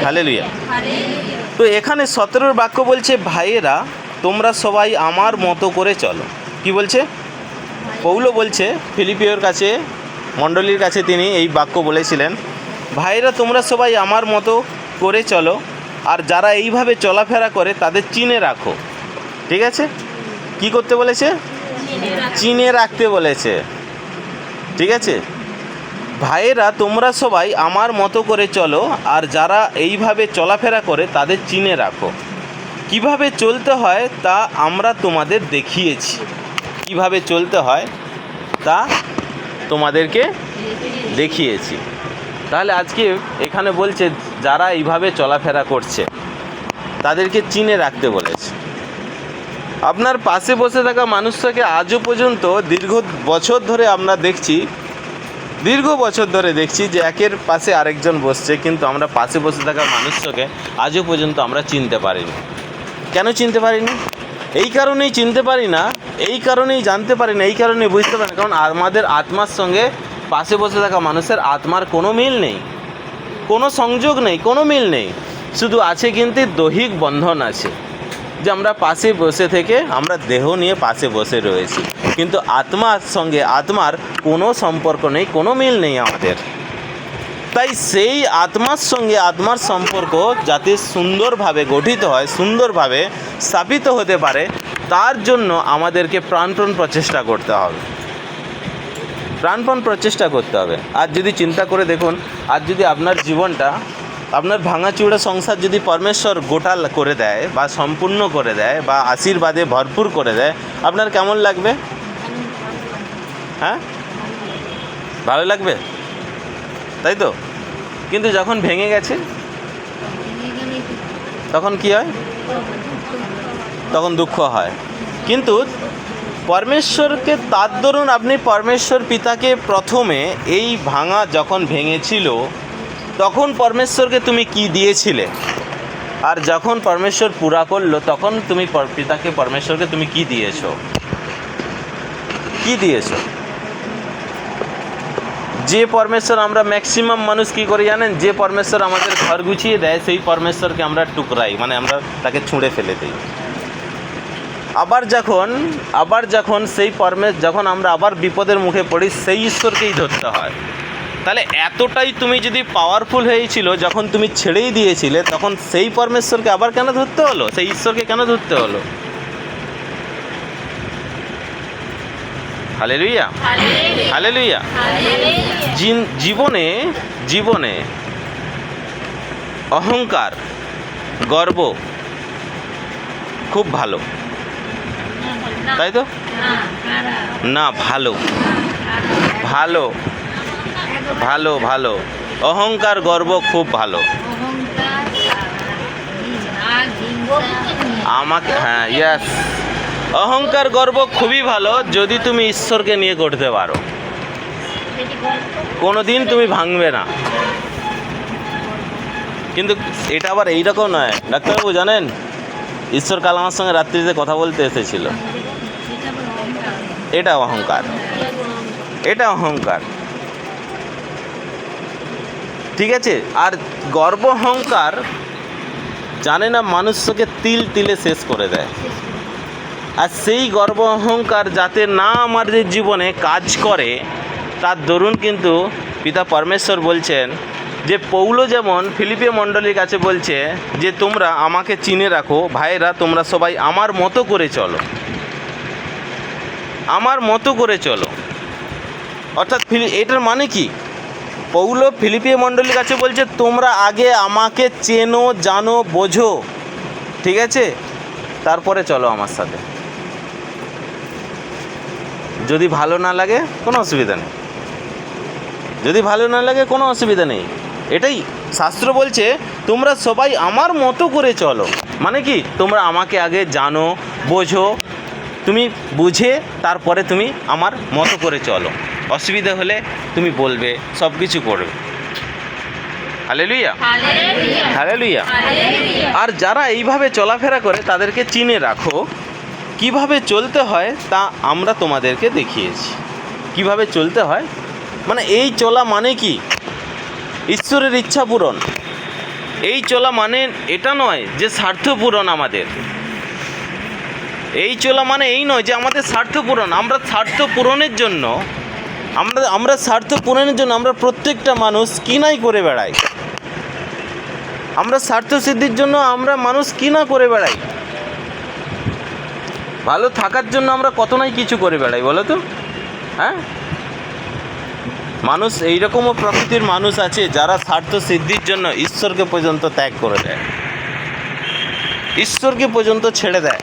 hallelujah. তো এখানে 17 বাক্য বলছে, ভাইয়েরা তোমরা সবাই আমার মতো করে চলো। কি বলছে? পৌলো বলছে ফিলিপিওর কাছে, মণ্ডলীর কাছে তিনি এই বাক্য বলেছিলেন, ভাইয়েরা তোমরা সবাই আমার মতো করে চলো, আর যারা এইভাবে চলাফেরা করে তাদের চিনে রাখো। ঠিক আছে, কি করতে বলেছে? চিনে রাখতে বলেছে, ঠিক আছে। ভাইয়েরা তোমরা সবাই আমার মতো করে চলো, আর যারা এইভাবে চলাফেরা করে তাদের চিনে রাখো। কিভাবে চলতে হয় তা আমরা তোমাদের দেখিয়েছি, কিভাবে চলতে হয় তা তোমাদেরকে দেখিয়েছি। তাহলে আজকে এখানে বলছে যারা এইভাবে চলাফেরা করছে তাদেরকে চিনে রাখতে বলেছে। আপনার পাশে বসে থাকা মানুষটাকে আজও পর্যন্ত দীর্ঘ বছর ধরে দেখছি যে একের পাশে আরেকজন বসছে, কিন্তু আমরা পাশে বসে থাকা মানুষটাকে আজও পর্যন্ত আমরা চিনতে পারিনি। কেন চিনতে পারিনি? এই কারণেই চিনতে পারি না, এই কারণেই জানতে পারি না, এই কারণেই বুঝতে পারি না, কারণ আমাদের আত্মার সঙ্গে পাশে বসে থাকা মানুষের আত্মার কোনো মিল নেই, কোনো সংযোগ নেই, কোনো মিল নেই। শুধু আছে কিন্তু দৈহিক বন্ধন আছে, যে আমরা পাশে বসে থেকে আমরা দেহ নিয়ে পাশে বসে রয়েছি, কিন্তু আত্মার সঙ্গে আত্মার কোনো সম্পর্ক নেই, কোনো মিল নেই আমাদের। তাই সেই আত্মার সঙ্গে আত্মার সম্পর্ক যাতে সুন্দরভাবে গঠিত হয়, সুন্দরভাবে স্থাপিত হতে পারে, তার জন্য আমাদেরকে প্রাণপণ প্রচেষ্টা করতে হবে, প্রাণপণ প্রচেষ্টা করতে হবে। আর যদি চিন্তা করে দেখুন, আর যদি আপনার জীবনটা, আপনার ভাঙাচুরা সংসার যদি পরমেশ্বর গোটা করে দেয় বা সম্পূর্ণ করে দেয় বা আশীর্বাদে ভরপুর করে দেয়, আপনার কেমন লাগবে? হ্যাঁ, ভালো লাগবে, তাই তো? কিন্তু যখন ভেঙে গেছে তখন কি হয়? তখন দুঃখ হয়। কিন্তু পরমেশ্বরকে, তার দরুন আপনি পরমেশ্বর পিতাকে প্রথমে এই ভাঙা যখন ভেঙেছিল তখন পরমেশ্বরকে তুমি কি দিয়েছিলে, আর যখন পরমেশ্বর পুরা করলো তখন তুমি পিতাকে, পরমেশ্বরকে তুমি কি দিয়েছো? কি দিয়েছো? যে পরমেশ্বর, আমরা ম্যাক্সিমাম মানুষ কী করি জানেন? যে পরমেশ্বর আমাদের ঘর গুছিয়ে দেয় সেই পরমেশ্বরকে আমরা টুকরাই, মানে আমরা তাকে ছুঁড়ে ফেলে দিই। আবার যখন সেই যখন আমরা আবার বিপদের মুখে পড়ি, সেই ঈশ্বরকেই ধরতে হয়। তাহলে এতটাই তুমি যদি পাওয়ারফুল হয়েছিল, যখন তুমি ছেড়েই দিয়েছিলে, তখন সেই পরমেশ্বরকে আবার কেন ধরতে হলো? সেই ঈশ্বরকে কেন ধরতে হলো? Hallelujah, hallelujah. জীবনে অহংকার, গর্ব খুব ভালো, তাই তো? না, ভালো ভালো ভালো ভালো অহংকার, গর্ব খুব ভালো। আমাকে, হ্যাঁ, ইয়েস, অহংকার গর্ব খুবই ভালো যদি তুমি ঈশ্বরকে নিয়ে করতে পারো, কোনো দিন তুমি ভাঙবে না। কিন্তু এটা আবার এইরকম নয় ডাক্তারবাবু, জানেন ঈশ্বর কাল আমার সঙ্গে রাত্রিতে কথা বলতে এসেছিল, এটা অহংকার, এটা অহংকার, ঠিক আছে? আর গর্ব অহংকার জানে না মানুষকে তিল তিলে শেষ করে দেয়। আর সেই গর্ব অহংকার যাতে না আমাদের জীবনে কাজ করে, তার দরুন কিন্তু পিতা পরমেশ্বর বলছেন যে পৌলো যেমন ফিলিপিয় মণ্ডলীর কাছে বলছে যে তোমরা আমাকে চিনে রাখো, ভাইরা তোমরা সবাই আমার মতো করে চলো, আমার মতো করে চলো। অর্থাৎ এটার মানে কি? পৌলো ফিলিপিয় মণ্ডলীর কাছে বলছে তোমরা আগে আমাকে চেনো, জানো, বোঝো, ঠিক আছে, তারপরে চলো আমার সাথে। যদি ভালো না লাগে কোনো অসুবিধা নেই, যদি ভালো না লাগে কোনো অসুবিধা নেই। এটাই শাস্ত্র বলছে, তোমরা সবাই আমার মতো করে চলো। মানে কি? তোমরা আমাকে আগে জানো, বোঝো, তুমি বুঝে তারপরে তুমি আমার মতো করে চলো। অসুবিধা হলে তুমি বলবে, সব কিছু করবে। Hallelujah, hallelujah. আর যারা এইভাবে চলাফেরা করে তাদেরকে চিনে রাখো। কিভাবে চলতে হয় তা আমরা তোমাদেরকে দেখিয়েছি। কিভাবে চলতে হয় মানে এই চলা মানে কি? ঈশ্বরের ইচ্ছা পূরণ। এই চলা মানে এটা নয় যে স্বার্থ পূরণ আমাদের। এই চলা মানে এই নয় যে আমাদের স্বার্থ পূরণ। আমরা স্বার্থ পূরণের জন্য আমরা প্রত্যেকটা মানুষ কি নাই করে বেড়াই। আমরা স্বার্থ সিদ্ধির জন্য আমরা মানুষ কি না করে বেড়াই। ভালো থাকার জন্য আমরা কত নাই কিছু করে বেড়াই, বলো তো? হ্যাঁ, মানুষ এইরকমও প্রকৃতির মানুষ আছে যারা স্বার্থ সিদ্ধির জন্য ঈশ্বরকে পর্যন্ত ত্যাগ করে দেয়, ঈশ্বরকে পর্যন্ত ছেড়ে দেয়।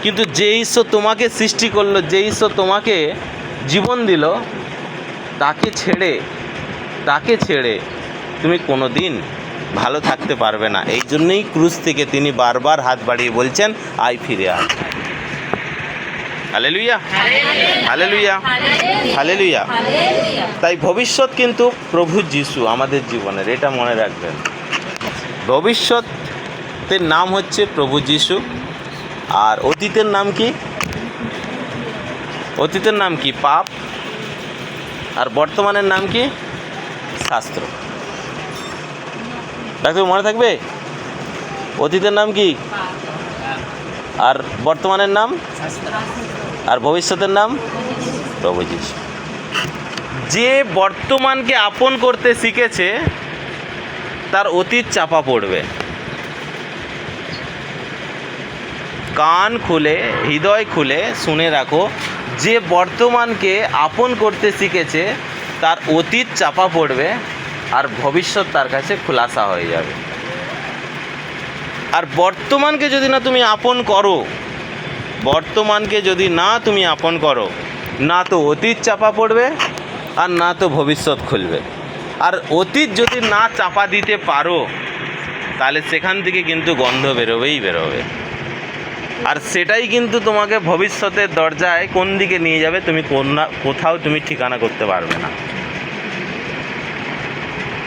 কিন্তু যে ঈশ্বর তোমাকে সৃষ্টি করলো, যে ঈশ্বর তোমাকে জীবন দিল, তাকে ছেড়ে তুমি কোনো দিন ভালো থাকতে পারবে না। এই জন্যই ক্রুশ থেকে তিনি বারবার হাত বাড়িয়ে বলছেন, আয় ফিরে আয়। Hallelujah, hallelujah, hallelujah. তাই ভবিষ্যৎ কিন্তু প্রভু যিশু আমাদের জীবনের, এটা মনে রাখবেন। ভবিষ্যতের নাম হচ্ছে প্রভু যিশু। আর অতীতের নাম কি? অতীতের নাম কি? পাপ। আর বর্তমানের নাম কি? শাস্ত্র। ডাক্তার মনে থাকবে? অতীতের নাম কি? আর বর্তমানের নাম? আর ভবিষ্যতের নাম? প্রভু যিশু। যে বর্তমানকে আপন করতে শিখেছে তার অতীত চাপা পড়বে। কান খুলে হৃদয় খুলে শুনে রাখো, যে বর্তমানকে আপন করতে শিখেছে তার অতীত চাপা পড়বে আর ভবিষ্যৎ তার কাছে খোলাসা হয়ে যাবে। আর বর্তমানকে যদি না তুমি আপন করো, বর্তমানকে যদি না তুমি আপন করো, না তো অতীত চাপা পড়বে আর না তো ভবিষ্যৎ খুলবে। আর অতীত যদি না চাপা দিতে পারো তাহলে সেখান থেকে কিন্তু গন্ধ বেরোবেই বেরোবে। আর সেটাই কিন্তু তোমাকে ভবিষ্যতের দরজায় কোন দিকে নিয়ে যাবে তুমি কোথাও তুমি ঠিকানা করতে পারবে না।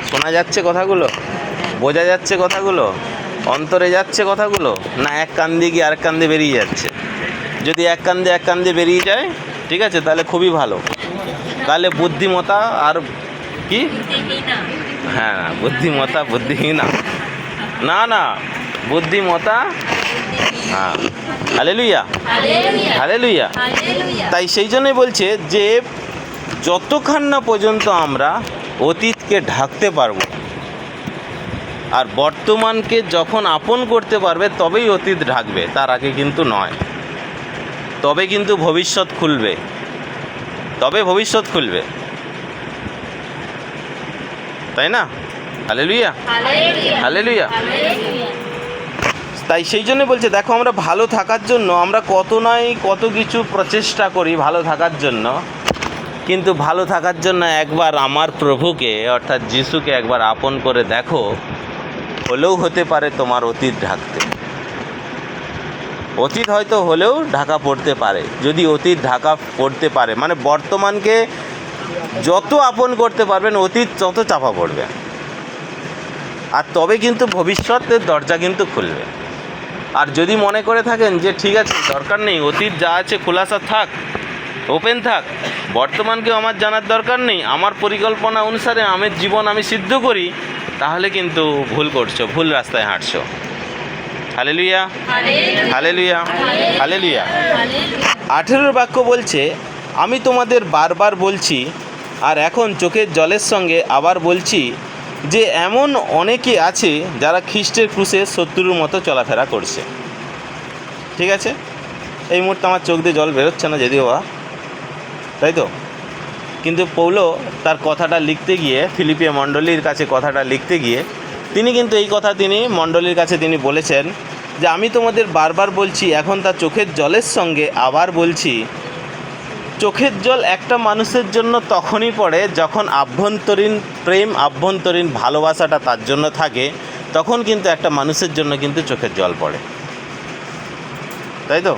শোনা যাচ্ছে কথাগুলো? বোঝা যাচ্ছে কথাগুলো? অন্তরে যাচ্ছে কথাগুলো? না এক কান দিয়ে গিয়ে আরেক কান দিয়ে বেরিয়ে যাচ্ছে? যদি এক কান দিয়ে বেরিয়ে যায়, ঠিক আছে, তাহলে খুবই ভালো। তাহলে বুদ্ধিমত্তা আর কি? হ্যাঁ, বুদ্ধিমত্তা বুদ্ধিহীনা, না না, বুদ্ধিমত্তা। হ্যাঁ, হালেলুয়া, হালেলুয়া। তাই সেই জন্যই বলছে যে যতক্ষণ না পর্যন্ত আমরা অতীতকে ঢাকতে পারবো আর বর্তমানকে যখন আপন করতে পারবে তবেই অতীত ঢাকবে, তার আগে কিন্তু নয়। তবে কিন্তু ভবিষ্যৎ খুলবে, তবে ভবিষ্যৎ খুলবে, তাই না? Hallelujah, hallelujah. তাই সেই জন্য বলছে দেখো, আমরা ভালো থাকার জন্য আমরা কত কিছু প্রচেষ্টা করি ভালো থাকার জন্য, কিন্তু ভালো থাকার জন্য একবার আমার প্রভুকে অর্থাৎ যিশুকে একবার আপন করে দেখো, হলেও হতে পারে তোমার অতীত ঢাকতে। অতীত হয়তো হলেও ঢাকা পড়তে পারে। যদি অতীত ঢাকা পড়তে পারে মানে বর্তমানকে যত আপন করতে পারবেন অতীত তত চাপা পড়বে, আর তবে কিন্তু ভবিষ্যতের দরজা কিন্তু খুলবে। আর যদি মনে করে থাকেন যে ঠিক আছে দরকার নেই, অতীত যা আছে খোলাসা থাক, ওপেন থাক, বর্তমানকেও আমার জানার দরকার নেই, আমার পরিকল্পনা অনুসারে আমার জীবন আমি সিদ্ধ করি, তাহলে কিন্তু ভুল করছো, ভুল রাস্তায় হাঁটছো। Hallelujah, hallelujah, hallelujah. 18 বাক্য বলছে, আমি তোমাদের বারবার বলছি আর এখন চোখের জলের সঙ্গে আবার বলছি যে এমন অনেকে আছে যারা খ্রিস্টের ক্রুশে শত্রুর মতো চলাফেরা করছে। ঠিক আছে, এই মুহূর্তে আমার চোখ দিয়ে জল বেরোচ্ছে না যদিও বা, তাই তো, কিন্তু পৌলো তার কথাটা লিখতে গিয়ে ফিলিপিয়া মণ্ডলীর কাছে কথাটা লিখতে গিয়ে তিনি কিন্তু এই কথা তিনি মণ্ডলীর কাছে তিনি বলেছেন যে আমি তোমাদের বারবার বলছি, এখন তার চোখের জলের সঙ্গে আবার বলছি। চোখের জল একটা মানুষের জন্য তখনই পড়ে যখন আভ্যন্তরীণ প্রেম, আভ্যন্তরীণ ভালোবাসাটা তার জন্য থাকে, তখন কিন্তু একটা মানুষের জন্য কিন্তু চোখের জল পড়ে, তাই তো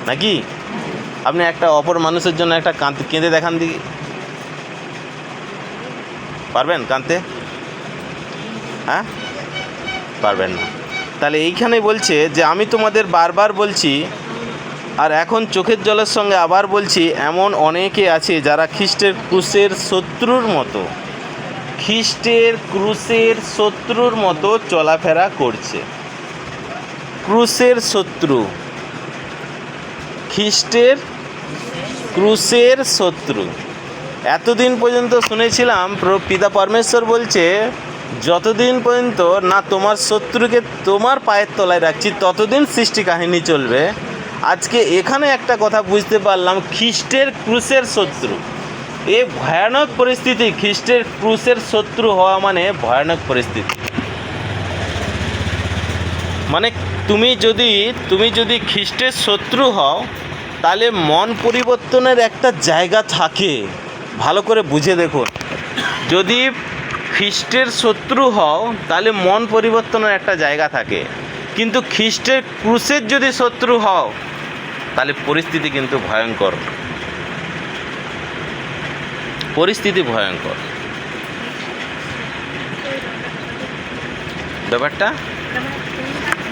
নাকি? আপনি একটা অপর মানুষের জন্য একটা কেঁদে দেখান দিকে, পারবেন কাঁদতে? হ্যাঁ, পারবেন না। তাহলে এইখানে বলছে যে আমি তোমাদের বারবার বলছি আর এখন চোখের জলের সঙ্গে আবার বলছি, এমন অনেকে আছে যারা খ্রিস্টের ক্রুশের শত্রুর মতো, খ্রিস্টের ক্রুশের শত্রুর মতো চলাফেরা করছে। ক্রুশের শত্রু, খ্রিস্টের ক্রুশের শত্রু। এতদিন পর্যন্ত শুনেছিলাম পিতা পরমেশ্বর বলছে যতদিন পর্যন্ত না তোমার শত্রুকে তোমার পায়ের তলায় রাখছি ততদিন সৃষ্টি কাহিনী চলবে। আজকে এখানে একটা কথা বুঝতে পারলাম, খ্রিস্টের ক্রুশের শত্রু, এ ভয়ানক পরিস্থিতি। খ্রিস্টের ক্রুশের শত্রু হওয়া মানে ভয়ানক পরিস্থিতি। মানে তুমি যদি খ্রিস্টের শত্রু হও তাহলে মন পরিবর্তনের একটা জায়গা থাকে, ভালো করে বুঝে দেখুন। যদি খ্রিস্টের শত্রু হও তাহলে মন পরিবর্তনের একটা জায়গা থাকে, কিন্তু খ্রিস্টের ক্রুশের যদি শত্রু হও তাহলে পরিস্থিতি কিন্তু ভয়ঙ্কর, পরিস্থিতি ভয়ঙ্কর। ব্যাপারটা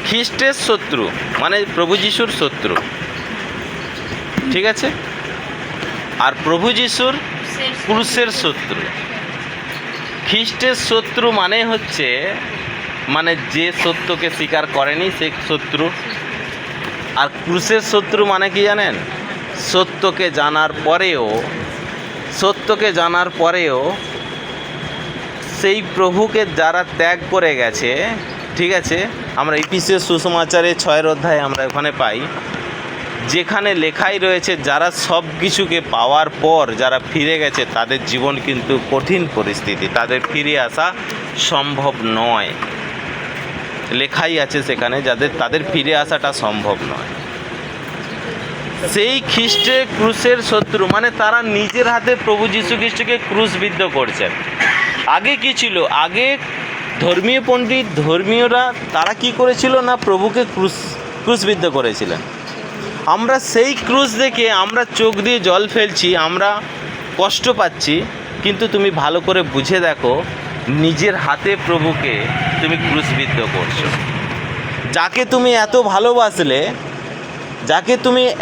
খ্রিস্টের শত্রু মানে প্রভু যিশুর শত্রু, ঠিক আছে? আর প্রভু যিশুর ক্রুশের শত্রু। খ্রিস্টের শত্রু মানে হচ্ছে মানে যে সত্যকে স্বীকার করেনি সে শত্রু। আর ক্রুশের শত্রু মানে কি জানেন? সত্যকে জানার পরেও সেই প্রভুকে যারা ত্যাগ করে গেছে, ঠিক আছে, আমরা ইফিসীয় সুসমাচারে 6 অধ্যায়ে আমরা ওখানে পাই, যেখানে লেখাই রয়েছে যারা সব কিছুকে পাওয়ার পর যারা ফিরে গেছে তাদের জীবন কিন্তু কঠিন পরিস্থিতি, তাদের ফিরে আসা সম্ভব নয়। লেখাই আছে সেখানে তাদের ফিরে আসাটা সম্ভব নয়। সেই খ্রিস্টের ক্রুশের শত্রু মানে তারা নিজের হাতে প্রভু যীশু খ্রিস্টকে ক্রুশবিদ্ধ করছেন। আগে কি ছিল? আগে ধর্মীয় পণ্ডিত, ধর্মীয়রা তারা কি করেছিল না প্রভুকে ক্রুশবিদ্ধ করেছিলেন। আমরা সেই ক্রুশ দেখে আমরা চোখ দিয়ে জল ফেলছি, আমরা কষ্ট পাচ্ছি, কিন্তু তুমি ভালো করে বুঝে দেখো নিজের হাতে প্রভুকে তুমি ক্রুশবিদ্ধ করছো। যাকে তুমি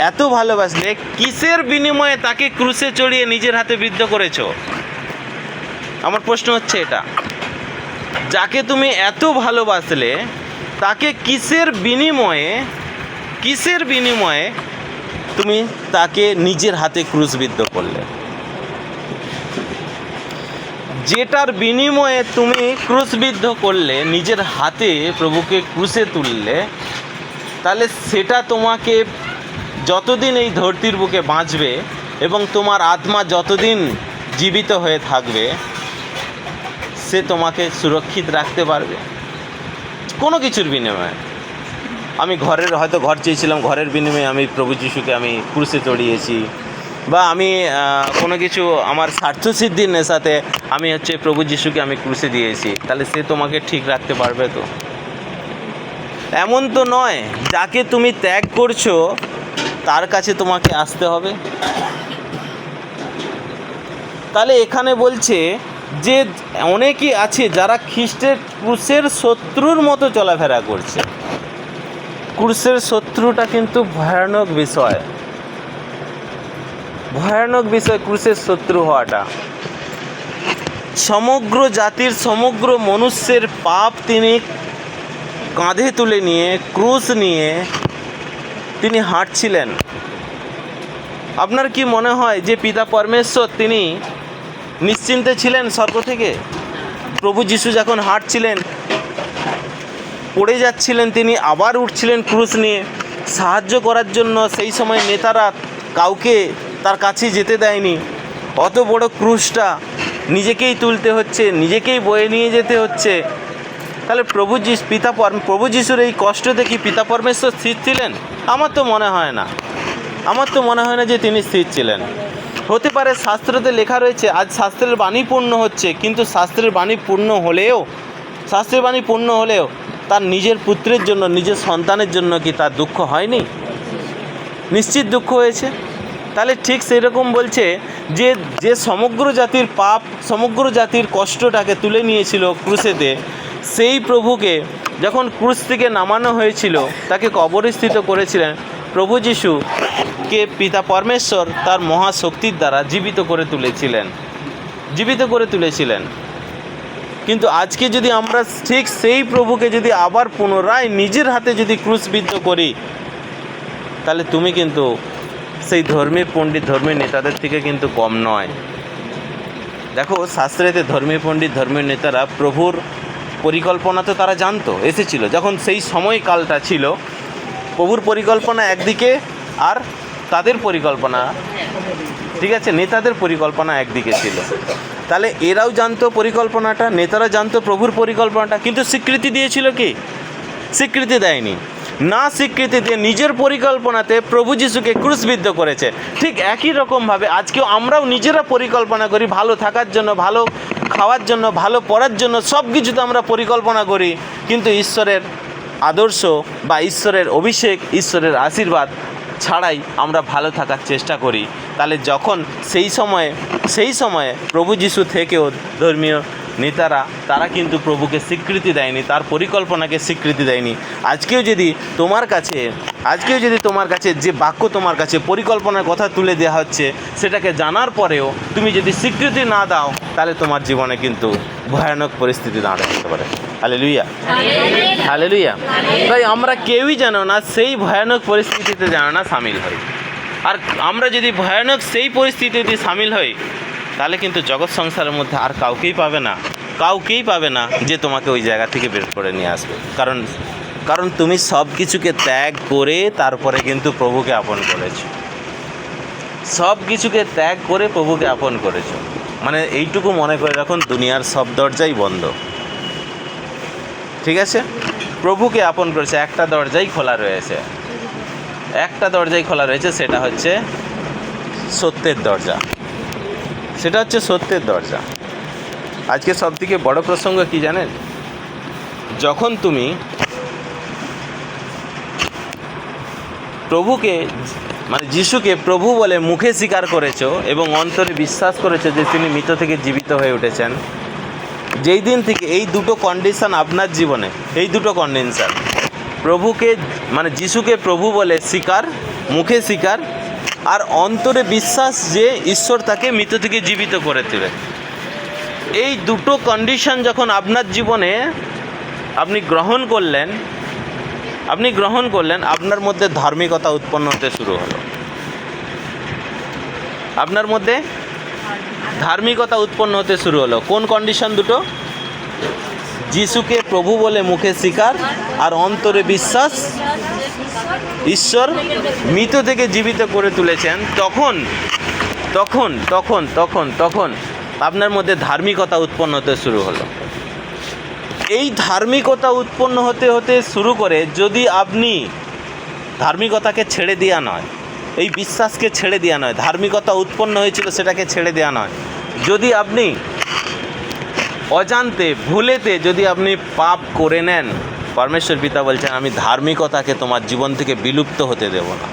এত ভালোবাসলে কিসের বিনিময়ে তাকে ক্রুশে চড়িয়ে নিজের হাতে বিদ্ধ করেছো? আমার প্রশ্ন হচ্ছে এটা। যাকে তুমি এত ভালোবাসলে তাকে কিসের বিনিময়ে তুমি তাকে নিজের হাতে ক্রুশবিদ্ধ করলে? যেটার বিনিময়ে তুমি ক্রুশবিদ্ধ করলে, নিজের হাতে প্রভুকে ক্রুশে তুললে, তাহলে সেটা তোমাকে যতদিন এই ধরতির বুকে বাঁচবে এবং তোমার আত্মা যতদিন জীবিত হয়ে থাকবে সে তোমাকে সুরক্ষিত রাখতে পারবে কোনো কিছুর বিনিময়ে। আমি হয়তো ঘর চেয়েছিলাম, ঘরের বিনিময়ে আমি প্রভু যিশুকে আমি ক্রুশে চড়িয়েছি, বা আমি কোনো কিছু আমার স্বার্থসিদ্ধির নেশাতে আমি প্রভু যিশুকে আমি ক্রুশে দিয়েছি, তাহলে সে তোমাকে ঠিক রাখতে পারবে তো? এমন তো নয়। যাকে তুমি ত্যাগ করছো তার কাছে তোমাকে আসতে হবে। তাহলে এখানে বলছে যে অনেকেই আছে যারা খ্রিস্টের ক্রুশের শত্রুর মতো চলাফেরা করছে। ক্রুশের শত্রুটা কিন্তু ভয়ানক বিষয় ক্রুশের শত্রু হওয়াটা। সমগ্র জাতির, সমগ্র মনুষ্যের পাপ তিনি কাঁধে তুলে নিয়ে, ক্রুশ নিয়ে তিনি হাঁটছিলেন। আপনার কি মনে হয় যে পিতা পরমেশ্বর তিনি নিশ্চিন্তে ছিলেন স্বর্গ থেকে? প্রভু যিশু যখন হাঁটছিলেন, পড়ে যাচ্ছিলেন, তিনি আবার উঠছিলেন ক্রুশ নিয়ে সাহায্য করার জন্য। সেই সময় নেতারা কাউকে তার কাছে যেতে দেয়নি। অত বড় ক্রুশটা নিজেকেই তুলতে হচ্ছে, নিজেকেই বয়ে নিয়ে যেতে হচ্ছে। তাহলে প্রভু যিশুর এই কষ্ট দেখি পিতা পরমেশ্বর স্থির ছিলেন? আমার তো মনে হয় না যে তিনি স্থির ছিলেন। হতে পারে শাস্ত্রতে লেখা রয়েছে, আজ শাস্ত্রের বাণী পূর্ণ হচ্ছে, কিন্তু শাস্ত্রের বাণী পূর্ণ হলেও তার নিজের পুত্রের জন্য, নিজের সন্তানের জন্য কি তার দুঃখ হয়নি? নিশ্চিত দুঃখ হয়েছে। তাহলে ঠিক সেই রকম বলছে যে সমগ্র জাতির পাপ, সমগ্র জাতির কষ্টটাকে তুলে নিয়েছিল ক্রুশেতে, সেই প্রভুকে যখন ক্রুশ থেকে নামানো হয়েছিল, তাকে কবরস্থিত করেছিলেন, প্রভু যিশুকে পিতা পরমেশ্বর তার মহাশক্তির দ্বারা জীবিত করে তুলেছিলেন। কিন্তু আজকে যদি আমরা ঠিক সেই প্রভুকে যদি আবার পুনরায় নিজের হাতে যদি ক্রুশবিদ্ধ করি, তাহলে তুমি কিন্তু সেই ধর্মীয় পণ্ডিত, ধর্মীয় নেতাদের থেকে কিন্তু কম নয়। দেখো, শাস্ত্রেতে ধর্মীয় পণ্ডিত, ধর্মীয় নেতারা প্রভুর পরিকল্পনা তো তারা জানতো, এসেছিল যখন সেই সময়কালটা ছিল। প্রভুর পরিকল্পনা একদিকে, আর তাদের পরিকল্পনা, ঠিক আছে, নেতাদের পরিকল্পনা একদিকে ছিল। তাহলে এরাও জানতো পরিকল্পনাটা, নেতারা জানতো প্রভুর পরিকল্পনাটা, কিন্তু স্বীকৃতি দিয়েছিল কি? স্বীকৃতি দেয়নি। না স্বীকৃতি দিয়ে নিজের পরিকল্পনাতে প্রভু যিশুকে ক্রুশবিদ্ধ করেছে। ঠিক একই রকমভাবে আজকেও আমরাও নিজেরা পরিকল্পনা করি ভালো থাকার জন্য, ভালো খাওয়ার জন্য, ভালো পড়ার জন্য, সব কিছুতে আমরা পরিকল্পনা করি, কিন্তু ঈশ্বরের আদর্শ বা ঈশ্বরের অভিষেক, ঈশ্বরের আশীর্বাদ ছাড়াই আমরা ভালো থাকার চেষ্টা করি। তাহলে যখন সেই সময়ে প্রভু যিশু থেকেও ধর্মীয় নেতারা তারা কিন্তু প্রভুকে স্বীকৃতি দেয়নি, তার পরিকল্পনাকে স্বীকৃতি দেয়নি। আজকেও যদি তোমার কাছে যে বাক্য তোমার কাছে পরিকল্পনার কথা তুলে দেওয়া হচ্ছে, সেটাকে জানার পরেও তুমি যদি স্বীকৃতি না দাও, তাহলে তোমার জীবনে কিন্তু ভয়ানক পরিস্থিতি দাঁড়াতে পারে। Hallelujah, hallelujah. তাই আমরা কেউই যেন না সেই ভয়ানক পরিস্থিতিতে যেন না সামিল হই। আর আমরা যদি ভয়ানক সেই পরিস্থিতিতে সামিল হই, তাহলে কিন্তু জগৎ সংসারের মধ্যে আর কাউকেই পাবে না যে তোমাকে ওই জায়গা থেকে বের করে নিয়ে আসবে। কারণ তুমি সব কিছুকে ত্যাগ করে তারপরে কিন্তু প্রভুকে আপন করেছো। সব কিছুকে ত্যাগ করে প্রভুকে আপন করেছো, মানে এইটুকু মনে করে রাখুন, দুনিয়ার সব দরজাই বন্ধ। ঠিক আছে, প্রভুকে আপন করেছে, একটা দরজাই খোলা রয়েছে, সেটা হচ্ছে সত্যের দরজা। আজকে সব থেকে বড় প্রসঙ্গ কি জানেন? যখন তুমি প্রভুকে মানে যিশুকে প্রভু বলে মুখে স্বীকার করেছো এবং অন্তরে বিশ্বাস করেছো যে তিনি মৃত থেকে জীবিত হয়ে উঠেছেন, যেই দিন থেকে এই দুটো কন্ডিশন আপনার জীবনে, এই দুটো কন্ডিশন, প্রভুকে মানে যিশুকে প্রভু বলে স্বীকার, মুখে স্বীকার, আর অন্তরে বিশ্বাস যে ঈশ্বর তাকে মৃত থেকে জীবিত করে দেবে, এই দুটো কন্ডিশন যখন আপনার জীবনে আপনি গ্রহণ করলেন, আপনার মধ্যে ধার্মিকতা উৎপন্ন হতে শুরু হলো। আপনার মধ্যে ধার্মিকতা উৎপন্ন হতে শুরু হলো। কোন কন্ডিশন দুটো? যিশুকে প্রভু বলে মুখে স্বীকার আর অন্তরে বিশ্বাস ঈশ্বর মৃত থেকে জীবিত করে তুলেছেন। তখন আপনার মধ্যে ধার্মিকতা উৎপন্ন হতে শুরু হলো। এই ধার্মিকতা উৎপন্ন হতে শুরু করে, যদি আপনি ধার্মিকতাকে ছেড়ে দেওয়া নয়, এই বিশ্বাসকে ছেড়ে দেওয়া নয়, ধার্মিকতা উৎপন্ন হয়েছিল সেটাকে ছেড়ে দেওয়া নয়, যদি আপনি অজান্তে ভুলেতে যদি আপনি পাপ করে নেন, পরমেশ্বর পিতা বলছেন আমি ধার্মিকতাকে তোমার জীবন থেকে বিলুপ্ত হতে দেব না।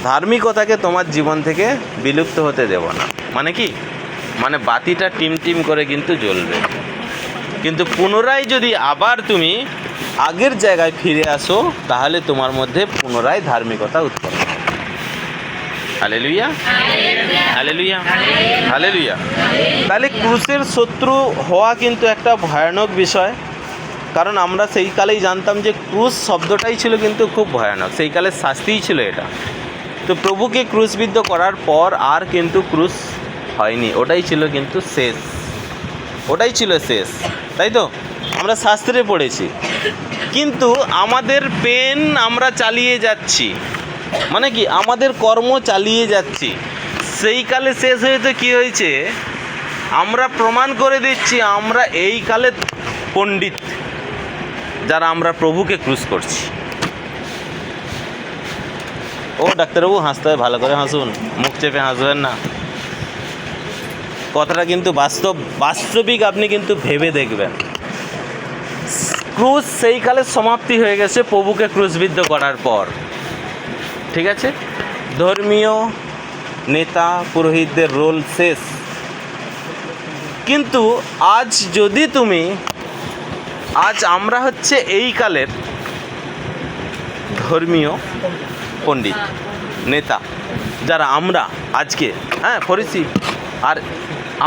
ধার্মিকতাকে তোমার জীবন থেকে বিলুপ্ত হতে দেব না মানে কি? মানে বাতিটা টিম করে কিন্তু জ্বলবে, কিন্তু পুনরায় যদি আবার তুমি আগের জায়গায় ফিরে আসো, তাহলে তোমার মধ্যে পুনরায় ধার্মিকতা উৎপন্ন হবে। Hallelujah, hallelujah, hallelujah. তাহলে ক্রুশের শত্রু হওয়া কিন্তু একটা ভয়ানক বিষয়, কারণ আমরা সেই কালেই জানতাম যে ক্রুশ শব্দটাই ছিল কিন্তু খুব ভয়ানক, সেই কালের শাস্তিই ছিল এটা। তো প্রভুকে ক্রুশবিদ্ধ করার পর আর কিন্তু ক্রুশ হয়নি, ওটাই ছিল শেষ, তাই তো আমরা শাস্ত্রে পড়েছি। কিন্তু আমাদের পেন আমরা চালিয়ে যাচ্ছি, মানে কি আমাদের কর্ম চালিয়ে যাচ্ছি। সেই কালে শেষ হয়েছে, কি হয়েছে? আমরা প্রমাণ করে দিচ্ছি আমরা এই কালে পণ্ডিত, যারা আমরা প্রভুকে ক্রুশ করছি। ও ডাক্তারবাবু হাসতে হয়, ভালো করে হাসুন, মুখ চেপে হাসবেন না। কথাটা কিন্তু বাস্তবিক, আপনি কিন্তু ভেবে দেখবেন। ক্রুশ সেই কালে সমাপ্তি হয়ে গেছে প্রভুকে ক্রুশবিদ্ধ করার পর, ঠিক আছে? ধর্মীয় নেতা পুরোহিতদের রোল শেষ। কিন্তু আজ আমরা হচ্ছে এই কালের ধর্মীয় পণ্ডিত নেতা, যারা আমরা আজকে ফরিসি, আর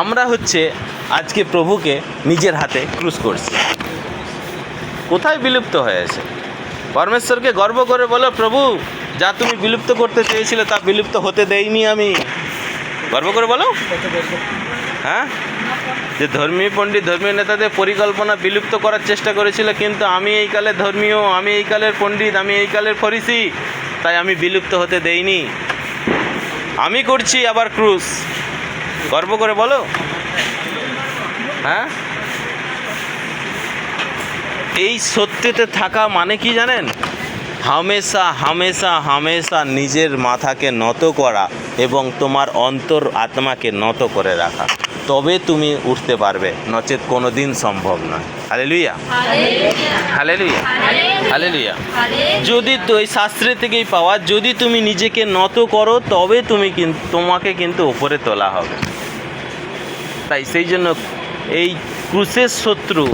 আমরা হচ্ছে আজকে প্রভুকে নিজের হাতে ক্রুশ করছি। কোথায় বিলুপ্ত হয়েছে? পরমেশ্বরকে গর্ব করে বলো, প্রভু যা তুমি বিলুপ্ত করতে চেয়েছিলে তা বিলুপ্ত হতে দেইনি আমি। গর্ব করে বলো, যে ধর্মীয় পণ্ডিত ধর্মীয় নেতাদের পরিকল্পনা বিলুপ্ত করার চেষ্টা করেছিল, কিন্তু আমি এই কালের ধর্মীয়, আমি এই কালের পণ্ডিত, আমি এই কালের ফরিসি, তাই আমি বিলুপ্ত হতে দেইনি, আমি করছি আবার ক্রুশ। গর্ব করে বলো। এই সত্যতে থাকা মানে কি জানেন? হামেশা হামেশা হামেশা নিজের মাথাকে নত করা এবং তোমার অন্তর আত্মাকে নত করে রাখা, তবে তুমি উঠতে পারবে, নচেত কোনো দিন সম্ভব নয়। Hallelujah, hallelujah, hallelujah. যদি তো এই শাস্ত্রের থেকেই পাওয়া, যদি তুমি নিজেকে নত করো তবে তোমাকে কিন্তু উপরে তোলা হবে। তাই সেই জন্য এই ক্রুশের শত্রু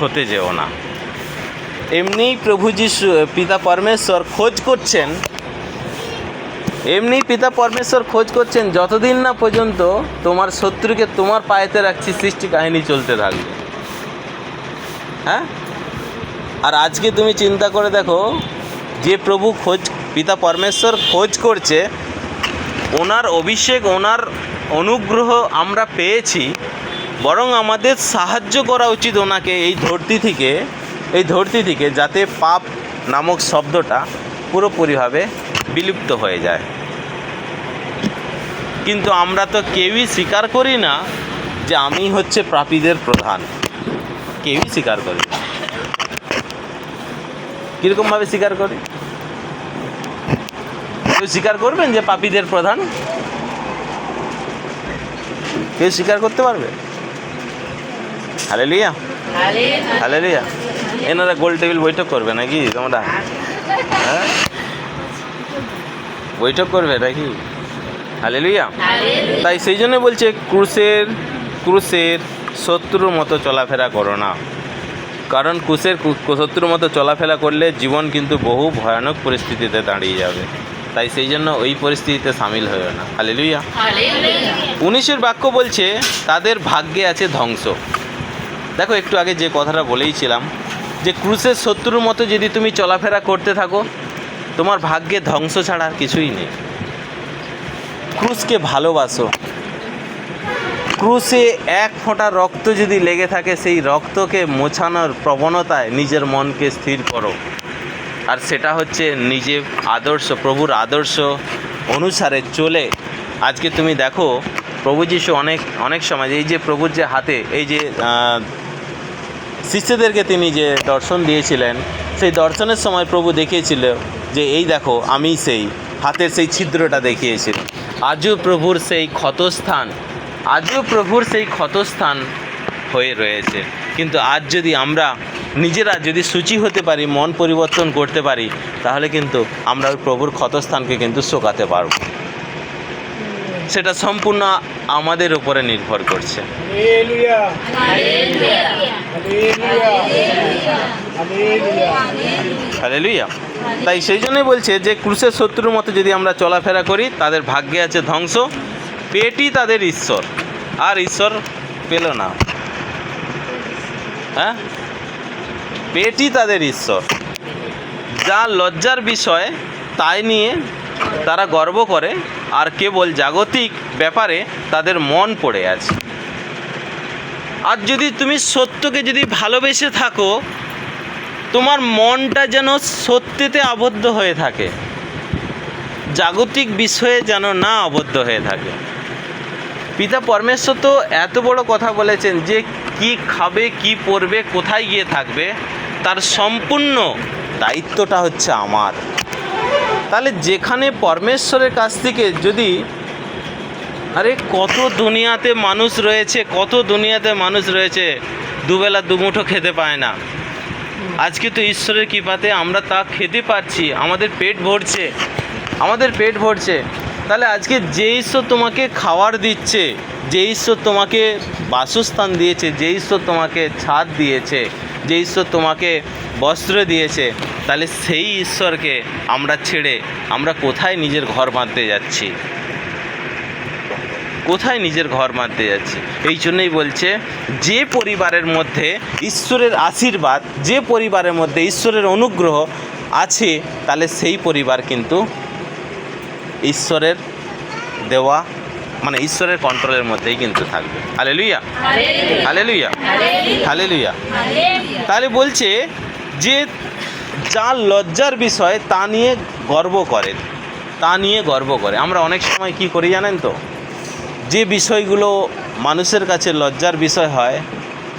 হতে যেও না। এমনি প্রভু যিশু পিতা পরমেশ্বর খোঁজ করছেন, যতদিন না পর্যন্ত তোমার শত্রুকে তোমার পায়েতে রাখছি, সৃষ্টি কাহিনী চলতে থাকবে। হ্যাঁ, আর আজকে তুমি চিন্তা করে দেখো, যে প্রভু খোঁজ, পিতা পরমেশ্বর খোঁজ করছে, ওনার অভিষেক, ওনার অনুগ্রহ আমরা পেয়েছি, বরং আমাদের সাহায্য করা উচিত ওনাকে এই ধরতি থেকে যাতে পাপ নামক শব্দটা পুরোপুরিভাবে বিলুপ্ত হয়ে যায়। কিন্তু আমরা তো কেউই স্বীকার করি না যে আমি হচ্ছে পাপীদের প্রধান, কেউই স্বীকার করি না। কীরকমভাবে স্বীকার করি? কেউ স্বীকার করবেন যে পাপীদের প্রধান? কেউ স্বীকার করতে পারবে? Hallelujah, hallelujah. এনারা গোল টেবিল বৈঠক করবে নাকি তোমরা? হ্যাঁ, বৈঠক করবে নাকি? হালেলুয়া। তাই সেই জন্য বলছে ক্রুশের শত্রুর মতো চলাফেরা করো না, কারণ ক্রুশের শত্রুর মতো চলাফেরা করলে জীবন কিন্তু বহু ভয়ানক পরিস্থিতিতে দাঁড়িয়ে যাবে। তাই সেই জন্য ওই পরিস্থিতিতে সামিল হয়েও না। হালেলুয়া। 19 বাক্য বলছে তাদের ভাগ্যে আছে ধ্বংস। দেখো, একটু আগে যে কথাটা বলেইছিলাম যে ক্রুশের শত্রুর মতো যদি তুমি চলাফেরা করতে থাকো, তোমার ভাগ্যে ধ্বংস ছাড়া আর কিছুই নেই। ক্রুশকে ভালোবাসো। ক্রুশে এক ফোঁটা রক্ত যদি লেগে থাকে, সেই রক্তকে মোছানোর প্রবণতায় নিজের মনকে স্থির করো। আর সেটা হচ্ছে নিজে আদর্শ, প্রভুর আদর্শ অনুসারে চলে। আজকে তুমি দেখো, প্রভু যিশু অনেক সময় এই যে প্রভুর যে হাতে এই যে শিষ্যদেরকে তিনি যে দর্শন দিয়েছিলেন, সেই দর্শনের সময় প্রভু দেখিয়েছিল যে এই দেখো আমি সেই হাতের সেই ছিদ্রটা দেখিয়েছিল। আজও প্রভুর সেই ক্ষতস্থান হয়ে রয়েছে। কিন্তু আজ যদি আমরা নিজেরা যদি সূচি হতে পারি, মন পরিবর্তন করতে পারি, তাহলে কিন্তু আমরা ওই প্রভুর ক্ষতস্থানকে কিন্তু শোকাতে পারব। সেটা সম্পূর্ণ আমাদের উপরে নির্ভর করছে। হালেলুয়া। তাই সেই জন্যই বলছে যে ক্রুশের শত্রুর মতো যদি আমরা চলাফেরা করি, তাদের ভাগ্যে আছে ধ্বংস, পেটই তাদের ঈশ্বর। আর ঈশ্বর পেল না, হ্যাঁ, পেটই তাদের ঈশ্বর। যা লজ্জার বিষয় তাই নিয়ে তারা গর্ব করে, আর কেবল জাগতিক ব্যাপারে তাদের মন পড়ে আছে। আর যদি তুমি সত্যকে যদি ভালোবেসে থাকো, তোমার মনটা যেন সত্যতে আবদ্ধ হয়ে থাকে, জাগতিক বিষয়ে যেন না আবদ্ধ হয়ে থাকে। পিতা পরমেশ্বর তো এত বড় কথা বলেছেন যে কি খাবে, কি পরবে, কোথায় গিয়ে থাকবে, তার সম্পূর্ণ দায়িত্বটা হচ্ছে আমার। তাহলে যেখানে পরমেশ্বরের কাছ থেকে যদি কত দুনিয়াতে মানুষ রয়েছে দুবেলা দুমুঠো খেতে পায় না। আজকে তো ঈশ্বরের কৃপাতে আমরা তা খেতে পারছি, আমাদের পেট ভরছে। তাহলে আজকে যে ঈশ্বর তোমাকে খাওয়ার দিচ্ছে, যে ঈশ্বর তোমাকে বাসস্থান দিয়েছে, যে ঈশ্বর তোমাকে ছাদ দিয়েছে, যে ঈশ্বর তোমাকে বস্ত্র দিয়েছে, তাহলে সেই ঈশ্বরকে আমরা ছেড়ে আমরা কোথায় নিজের ঘর বাঁধতে যাচ্ছি? এই জন্যই বলছে যে পরিবারের মধ্যে ঈশ্বরের আশীর্বাদ, যে পরিবারের মধ্যে ঈশ্বরের অনুগ্রহ আছে, তাহলে সেই পরিবার কিন্তু ঈশ্বরের দেওয়া, মানে ঈশ্বরের কন্ট্রোলের মধ্যেই কিন্তু থাকবে। Hallelujah, hallelujah, hallelujah. তাহলে বলছে যে যা লজ্জার বিষয় তা নিয়ে গর্ব করে। আমরা অনেক সময় কি করি জানেন তো, যে বিষয়গুলো মানুষের কাছে লজ্জার বিষয় হয়,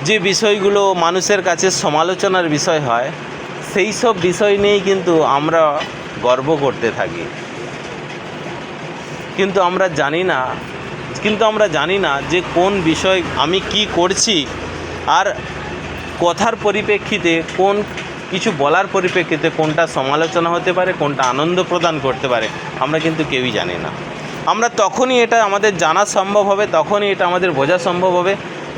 যে বিষয়গুলো মানুষের কাছে সমালোচনার বিষয় হয়, সেই সব বিষয় নিয়েই কিন্তু আমরা গর্ব করতে থাকি। কিন্তু আমরা জানি না যে কোন বিষয় আমি কি করছি, আর কথার পরিপ্রেক্ষিতে, কোন কিছু বলার পরিপ্রেক্ষিতে কোনটা সমালোচনা হতে পারে, কোনটা আনন্দ প্রদান করতে পারে, আমরা কিন্তু কেউই জানি না। আমরা তখনই এটা আমাদের জানা সম্ভব হবে, তখনই এটা আমাদের বোঝা সম্ভব হবে,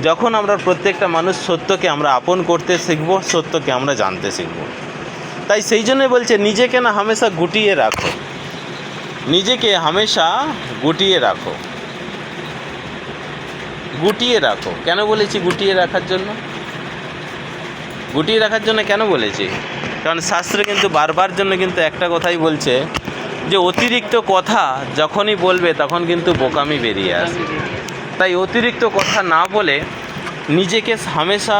যখন আমরা প্রত্যেকটা মানুষ সত্যকে আমরা আপন করতে শিখব, সত্যকে আমরা জানতে শিখব। তাই সেই জন্য বলছে নিজেকে না হামেশা গুটিয়ে রাখো, নিজেকে হামেশা গুটিয়ে রাখো। কেন বলেছি গুটিয়ে রাখার জন্য? গুটিয়ে রাখার জন্য কেন বলেছি? কারণ শাস্ত্রে কিন্তু বারবার জন্য কিন্তু একটা কথাই বলছে যে অতিরিক্ত কথা যখনই বলবে তখন কিন্তু বোকামি বেরিয়ে আসে। তাই অতিরিক্ত কথা না বলে নিজেকে হামেশা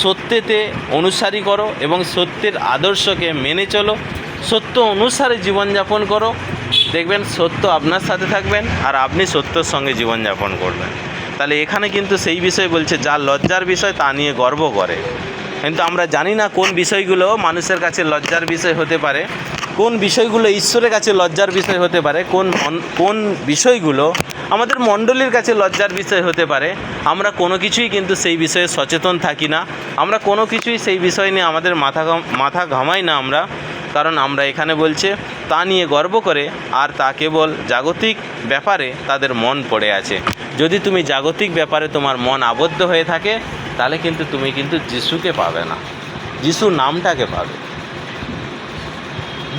সত্যেতে অনুসারী করো এবং সত্যের আদর্শকে মেনে চলো, সত্য অনুসারে জীবনযাপন করো, দেখবেন সত্য আপনার সাথে থাকবেন আর আপনি সত্যর সঙ্গে জীবনযাপন করবেন। তাহলে এখানে কিন্তু সেই বিষয় বলছে যা লজ্জার বিষয় তা নিয়ে গর্ব করে। কিন্তু আমরা জানি না কোন বিষয়গুলো মানুষের কাছে লজ্জার বিষয় হতে পারে, কোন বিষয়গুলো ঈশ্বরের কাছে লজ্জার বিষয় হতে পারে, কোন বিষয়গুলো আমাদের মণ্ডলীর কাছে লজ্জার বিষয় হতে পারে। আমরা কোনো কিছুই কিন্তু সেই বিষয়ে সচেতন থাকি না, আমরা কোনো কিছুই সেই বিষয় নিয়ে আমাদের মাথা ঘামাই না আমরা। কারণ আমরা এখানে বলছে তা নিয়ে গর্ব করে, আর তা কেবল জাগতিক ব্যাপারে তাদের মন পড়ে আছে। যদি তুমি জাগতিক ব্যাপারে তোমার মন আবদ্ধ হয়ে থাকে তাহলে কিন্তু তুমি কিন্তু যিশুকে পাবে না, যিশু নামটাকে পাবে,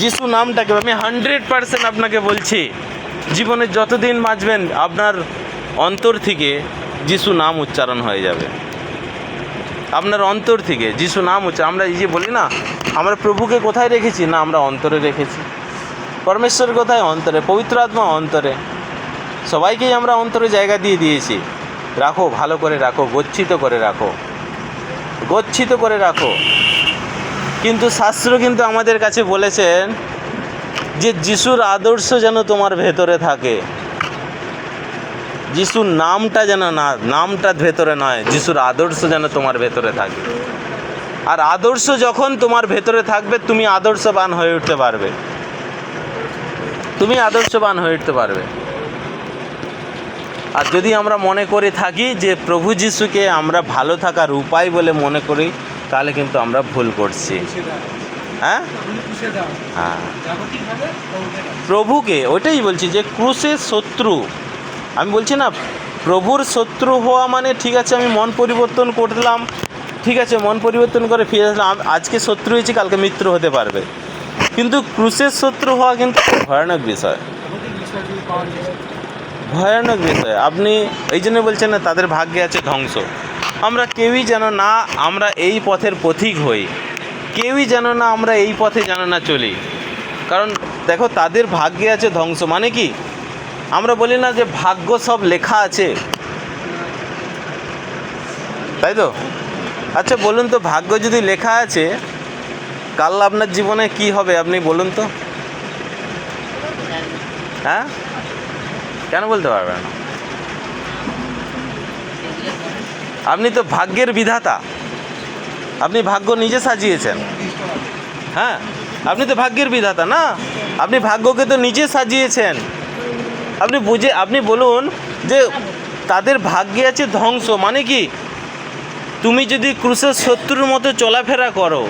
যিশু নামটাকে। আমি 100% আপনাকে বলছি, জীবনে যতদিন বাঁচবেন আপনার অন্তর থেকে যিশু নাম উচ্চারণ হয়ে যাবে, আপনার অন্তর থেকে যিশু নাম আমরা এই যে বলি না আমরা প্রভুকে কোথায় রেখেছি, না আমরা অন্তরে রেখেছি। পরমেশ্বরের কোথায়? অন্তরে। পবিত্র আত্মা অন্তরে। সবাইকেই আমরা অন্তরে জায়গা দিয়ে দিয়েছি। রাখো, ভালো করে রাখো, গচ্ছিত করে রাখো, গচ্ছিত করে রাখো। কিন্তু শাস্ত্র কিন্তু আমাদের কাছে বলেছেন যে যিশুর আদর্শ যেন তোমার ভেতরে থাকে, যিশুর নামটা যেন না, নামটা ভেতরে নয়, যিশুর আদর্শ যেন তোমার ভেতরে থাকে। আর আদর্শ যখন তোমার ভেতরে থাকবে তুমি আদর্শবান হয়ে উঠতে পারবে, তুমি আদর্শবান হয়ে উঠতে পারবে। আর যদি আমরা মনে করে থাকি যে প্রভু যিশুকে আমরা ভালো থাকার উপায় বলে মনে করি তাহলে কিন্তু আমরা ভুল করছি। হ্যাঁ হ্যাঁ, প্রভুকে ওইটাই বলছি যে ক্রুশের শত্রু। আমি বলছি না প্রভুর শত্রু হওয়া মানে ঠিক আছে আমি মন পরিবর্তন করলাম, ঠিক আছে মন পরিবর্তন করে ফিরে আসলাম, আজকে শত্রু হয়েছি কালকে মিত্র হতে পারবে, কিন্তু ক্রুশের শত্রু হওয়া কিন্তু ভয়ানক বিষয়, ভয়ানক বিষয়। আপনি এই জন্য বলছেন না তাদের ভাগ্যে আছে ধ্বংস। আমরা কেউই যেন না আমরা এই পথের পথিক হই, কেউই যেন না আমরা এই পথে যেন না চলি। কারণ দেখো তাদের ভাগ্যে আছে ধ্বংস মানে কি, আমরা বলি না যে ভাগ্য সব লেখা আছে, তাই তো? আচ্ছা বলুন তো, ভাগ্য যদি লেখা আছে কাল আপনার জীবনে কি হবে আপনি বলুন তো? হ্যাঁ, কেন বলতে পারবেন না? আপনি তো ভাগ্যের বিধাতা, আপনি ভাগ্য নিজে সাজিয়েছেন। হ্যাঁ, আপনি তো ভাগ্যের বিধাতা না, আপনি ভাগ্যকে তো নিজে সাজিয়েছেন। আপনি বলুন যে তাদের ভাগ্যে আছে ধ্বংস মানে কি, তুমি যদি ক্রুশের শত্রুর মতো চলাফেরা করো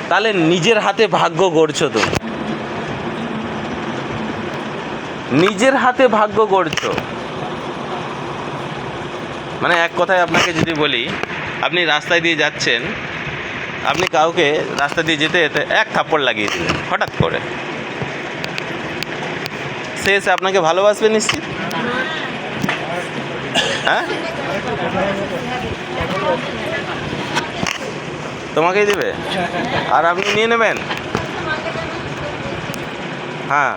তাহলে নিজের হাতে ভাগ্য গড়ছো, তো নিজের হাতে ভাগ্য গড়ছো। মানে এক কথায় আপনাকে যদি বলি, আপনি রাস্তায় দিয়ে যাচ্ছেন, আপনি কাউকে রাস্তা দিয়ে যেতে যেতে এক থাপ্পড় লাগিয়ে দিলেন হঠাৎ করে, সে এসে আপনাকে ভালোবাসবে নিশ্চিত? হ্যাঁ, তোমাকেই দেবে আর আপনি নিয়ে নেবেন। হ্যাঁ,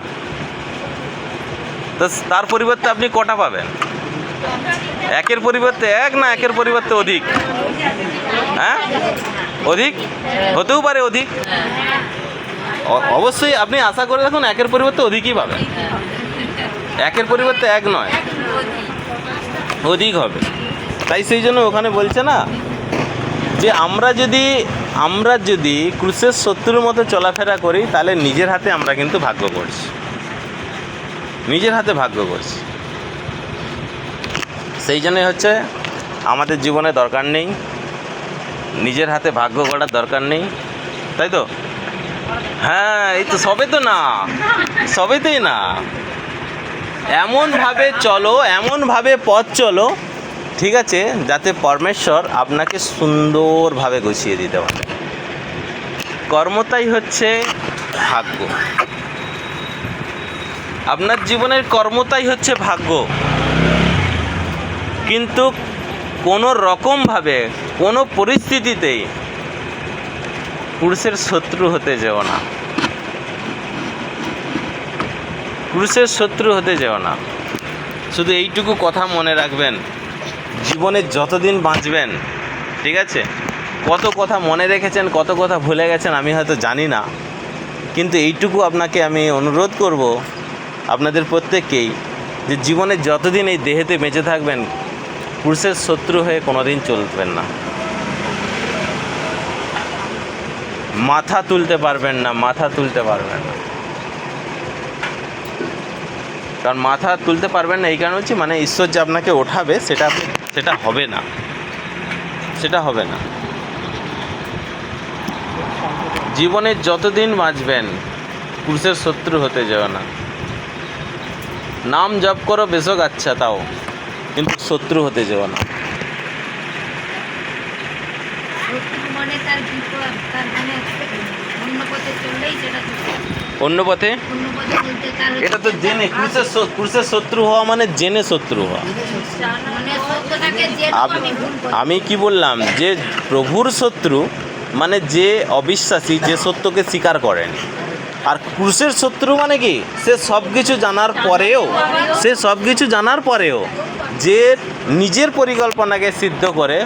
তো তার পরিবর্তে আপনি কটা পাবেন? একের পরিবর্তে এক, না একের পরিবর্তে অধিক? হ্যাঁ, অধিক হতেও পারে, অধিক অবশ্যই আপনি আশা করে রাখুন একের পরিবর্তে অধিকই পাবেন, একের পরিবর্তে এক নয়, অধিক হবে। তাই সেই জন্য ওখানে বলছে না যে আমরা যদি ক্রুশের শত্রুর মতো চলাফেরা করি তাহলে নিজের হাতে আমরা কিন্তু ভাগ্য করছি, নিজের হাতে ভাগ্য করছি। সেই জন্যই হচ্ছে আমাদের জীবনে দরকার নেই নিজের হাতে ভাগ্য গড়ার দরকার নেই, তাই তো? হ্যাঁ, এই তো সবেতেই না এমনভাবে চলো, এমনভাবে পথ চলো, ঠিক আছে, যাতে পরমেশ্বর আপনাকে সুন্দরভাবে গুছিয়ে দিতে পারে। কর্মটাই হচ্ছে ভাগ্য, আপনার জীবনের কর্মটাই হচ্ছে ভাগ্য। কিন্তু কোনো রকমভাবে কোনো পরিস্থিতিতেই পুরুষের শত্রু হতে যেও না, পুরুষের শত্রু হতে যেও না। শুধু এইটুকু কথা মনে রাখবেন, জীবনে যতদিন বাঁচবেন, ঠিক আছে, কত কথা মনে রেখেছেন, কত কথা ভুলে গেছেন আমি হয়তো জানি না, কিন্তু এইটুকু আপনাকে আমি অনুরোধ করব, আপনাদের প্রত্যেককেই, যে জীবনে যতদিন এই দেহেতে বেঁচে থাকবেন, পুরুষের শত্রু হয়ে কোনোদিন চলবেন না। মাথা তুলতে পারবেন না, মাথা তুলতে পারবেন না। কারণ মাথা তুলতে পারবেন না এই কারণ হচ্ছে, মানে ঈশ্বর যে আপনাকে ওঠাবে সেটা হবে না, সেটা হবে না। জীবনে যতদিন বাঁচবেন পুরুষের শত্রু হতে যেও না। নাম জপ করো বেশক, আচ্ছা, তাও, কিন্তু শত্রু হতে যেও না। অন্য পথে, এটা তো জেনে, পুরুষের শত্রু হওয়া মানে জেনে শত্রু হওয়া। আমি কি বললাম, যে প্রভুর শত্রু মানে যে অবিশ্বাসী, যে সত্যকে স্বীকার করেন। আর পুরুষের শত্রু মানে কি, সে সব কিছু জানার পরেও যে নিজের পরিকল্পনাকে সিদ্ধ করে,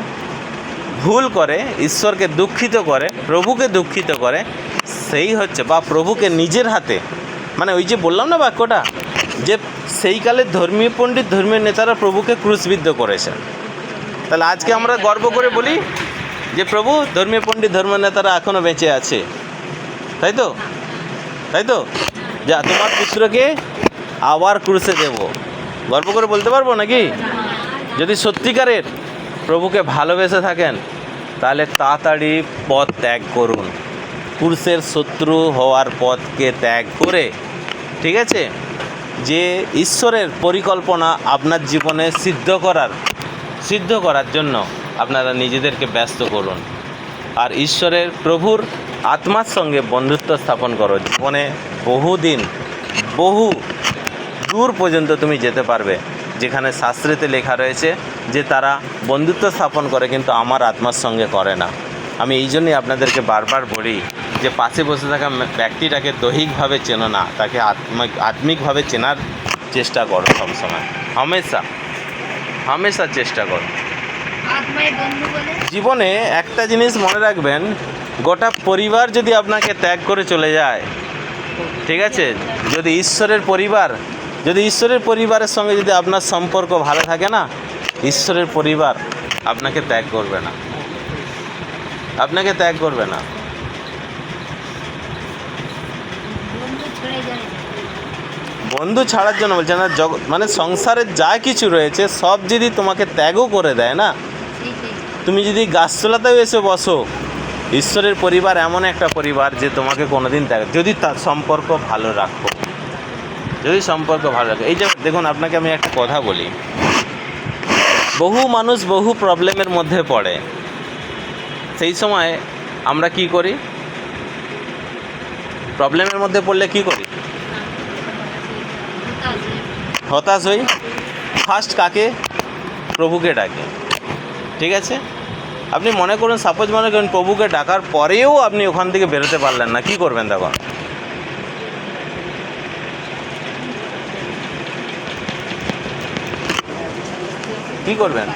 ভুল করে, ঈশ্বরকে দুঃখিত করে, প্রভুকে দুঃখিত করে, সেই হচ্ছে, বা প্রভুকে নিজের হাতে, মানে ওই যে বললাম না বাক্যটা, যে সেই কালে ধর্মীয় পণ্ডিত, ধর্মীয় নেতারা প্রভুকে ক্রুশবিদ্ধ করেছেন। তাহলে আজকে আমরা গর্ব করে বলি যে প্রভু, ধর্মীয় পণ্ডিত, ধর্মীয় নেতারা এখনও বেঁচে আছে, তাই তো, তাই তো, যা তোমার পুত্রকে আবার ক্রুশে দেব, গর্ব করে বলতে পারবো নাকি? যদি সত্যিকারের প্রভুকে ভালোবেসে থাকেন, তাহলে তাড়াতাড়ি পথ ত্যাগ করুন, পুরুষের শত্রু হওয়ার পথকে ত্যাগ করে, ঠিক আছে, যে ঈশ্বরের পরিকল্পনা আপনার জীবনে সিদ্ধ করার জন্য আপনারা নিজেদেরকে ব্যস্ত করুন। আর ঈশ্বরের, প্রভুর আত্মার সঙ্গে বন্ধুত্ব স্থাপন করো। জীবনে বহু দূর পর্যন্ত তুমি যেতে পারবে, যেখানে শাস্ত্রেতে লেখা রয়েছে যে তারা বন্ধুত্ব স্থাপন করে কিন্তু আমার আত্মার সঙ্গে করে না। আমি এই জন্যই আপনাদেরকে বারবার বলি যে পাশে বসে থাকা ব্যক্তিটাকে দৈহিকভাবে চেনো না, তাকে আত্মিকভাবে চেনার চেষ্টা করো সবসময়, হামেশা চেষ্টা করো। জীবনে একটা জিনিস মনে রাখবেন, গোটা পরিবার যদি আপনাকে ত্যাগ করে চলে যায়, ঠিক আছে, যদি ঈশ্বরের পরিবারের সঙ্গে যদি আপনার সম্পর্ক ভালো থাকে না, ঈশ্বরের পরিবার আপনাকে ত্যাগ করবে না, বন্ধু ছাড়ার জন্য বলছে না, মানে সংসারের যা কিছু রয়েছে সব যদি তোমাকে ত্যাগও করে দেয় না, তুমি যদি গাছতলাতেও এসে বসো, ঈশ্বরের পরিবার এমন একটা পরিবার যে তোমাকে কোনোদিন ত্যাগ, যদি তার সম্পর্ক ভালো রাখো, এই যে দেখুন, আপনাকে আমি একটা কথা বলি, বহু মানুষ বহু প্রবলেমের মধ্যে পড়ে, সেই সময় আমরা কি করি, প্রবলেমের মধ্যে পড়লে কি করি, হতাশ হই। ফার্স্ট কাকে? প্রভুকে ডাকে, ঠিক আছে। আপনি মনে করুন, সাপোজ মনে করুন প্রভুকে ডাকার পরেও আপনি ওখান থেকে বেরোতে পারলেন না, কি করবেন তখন? কি করবেন?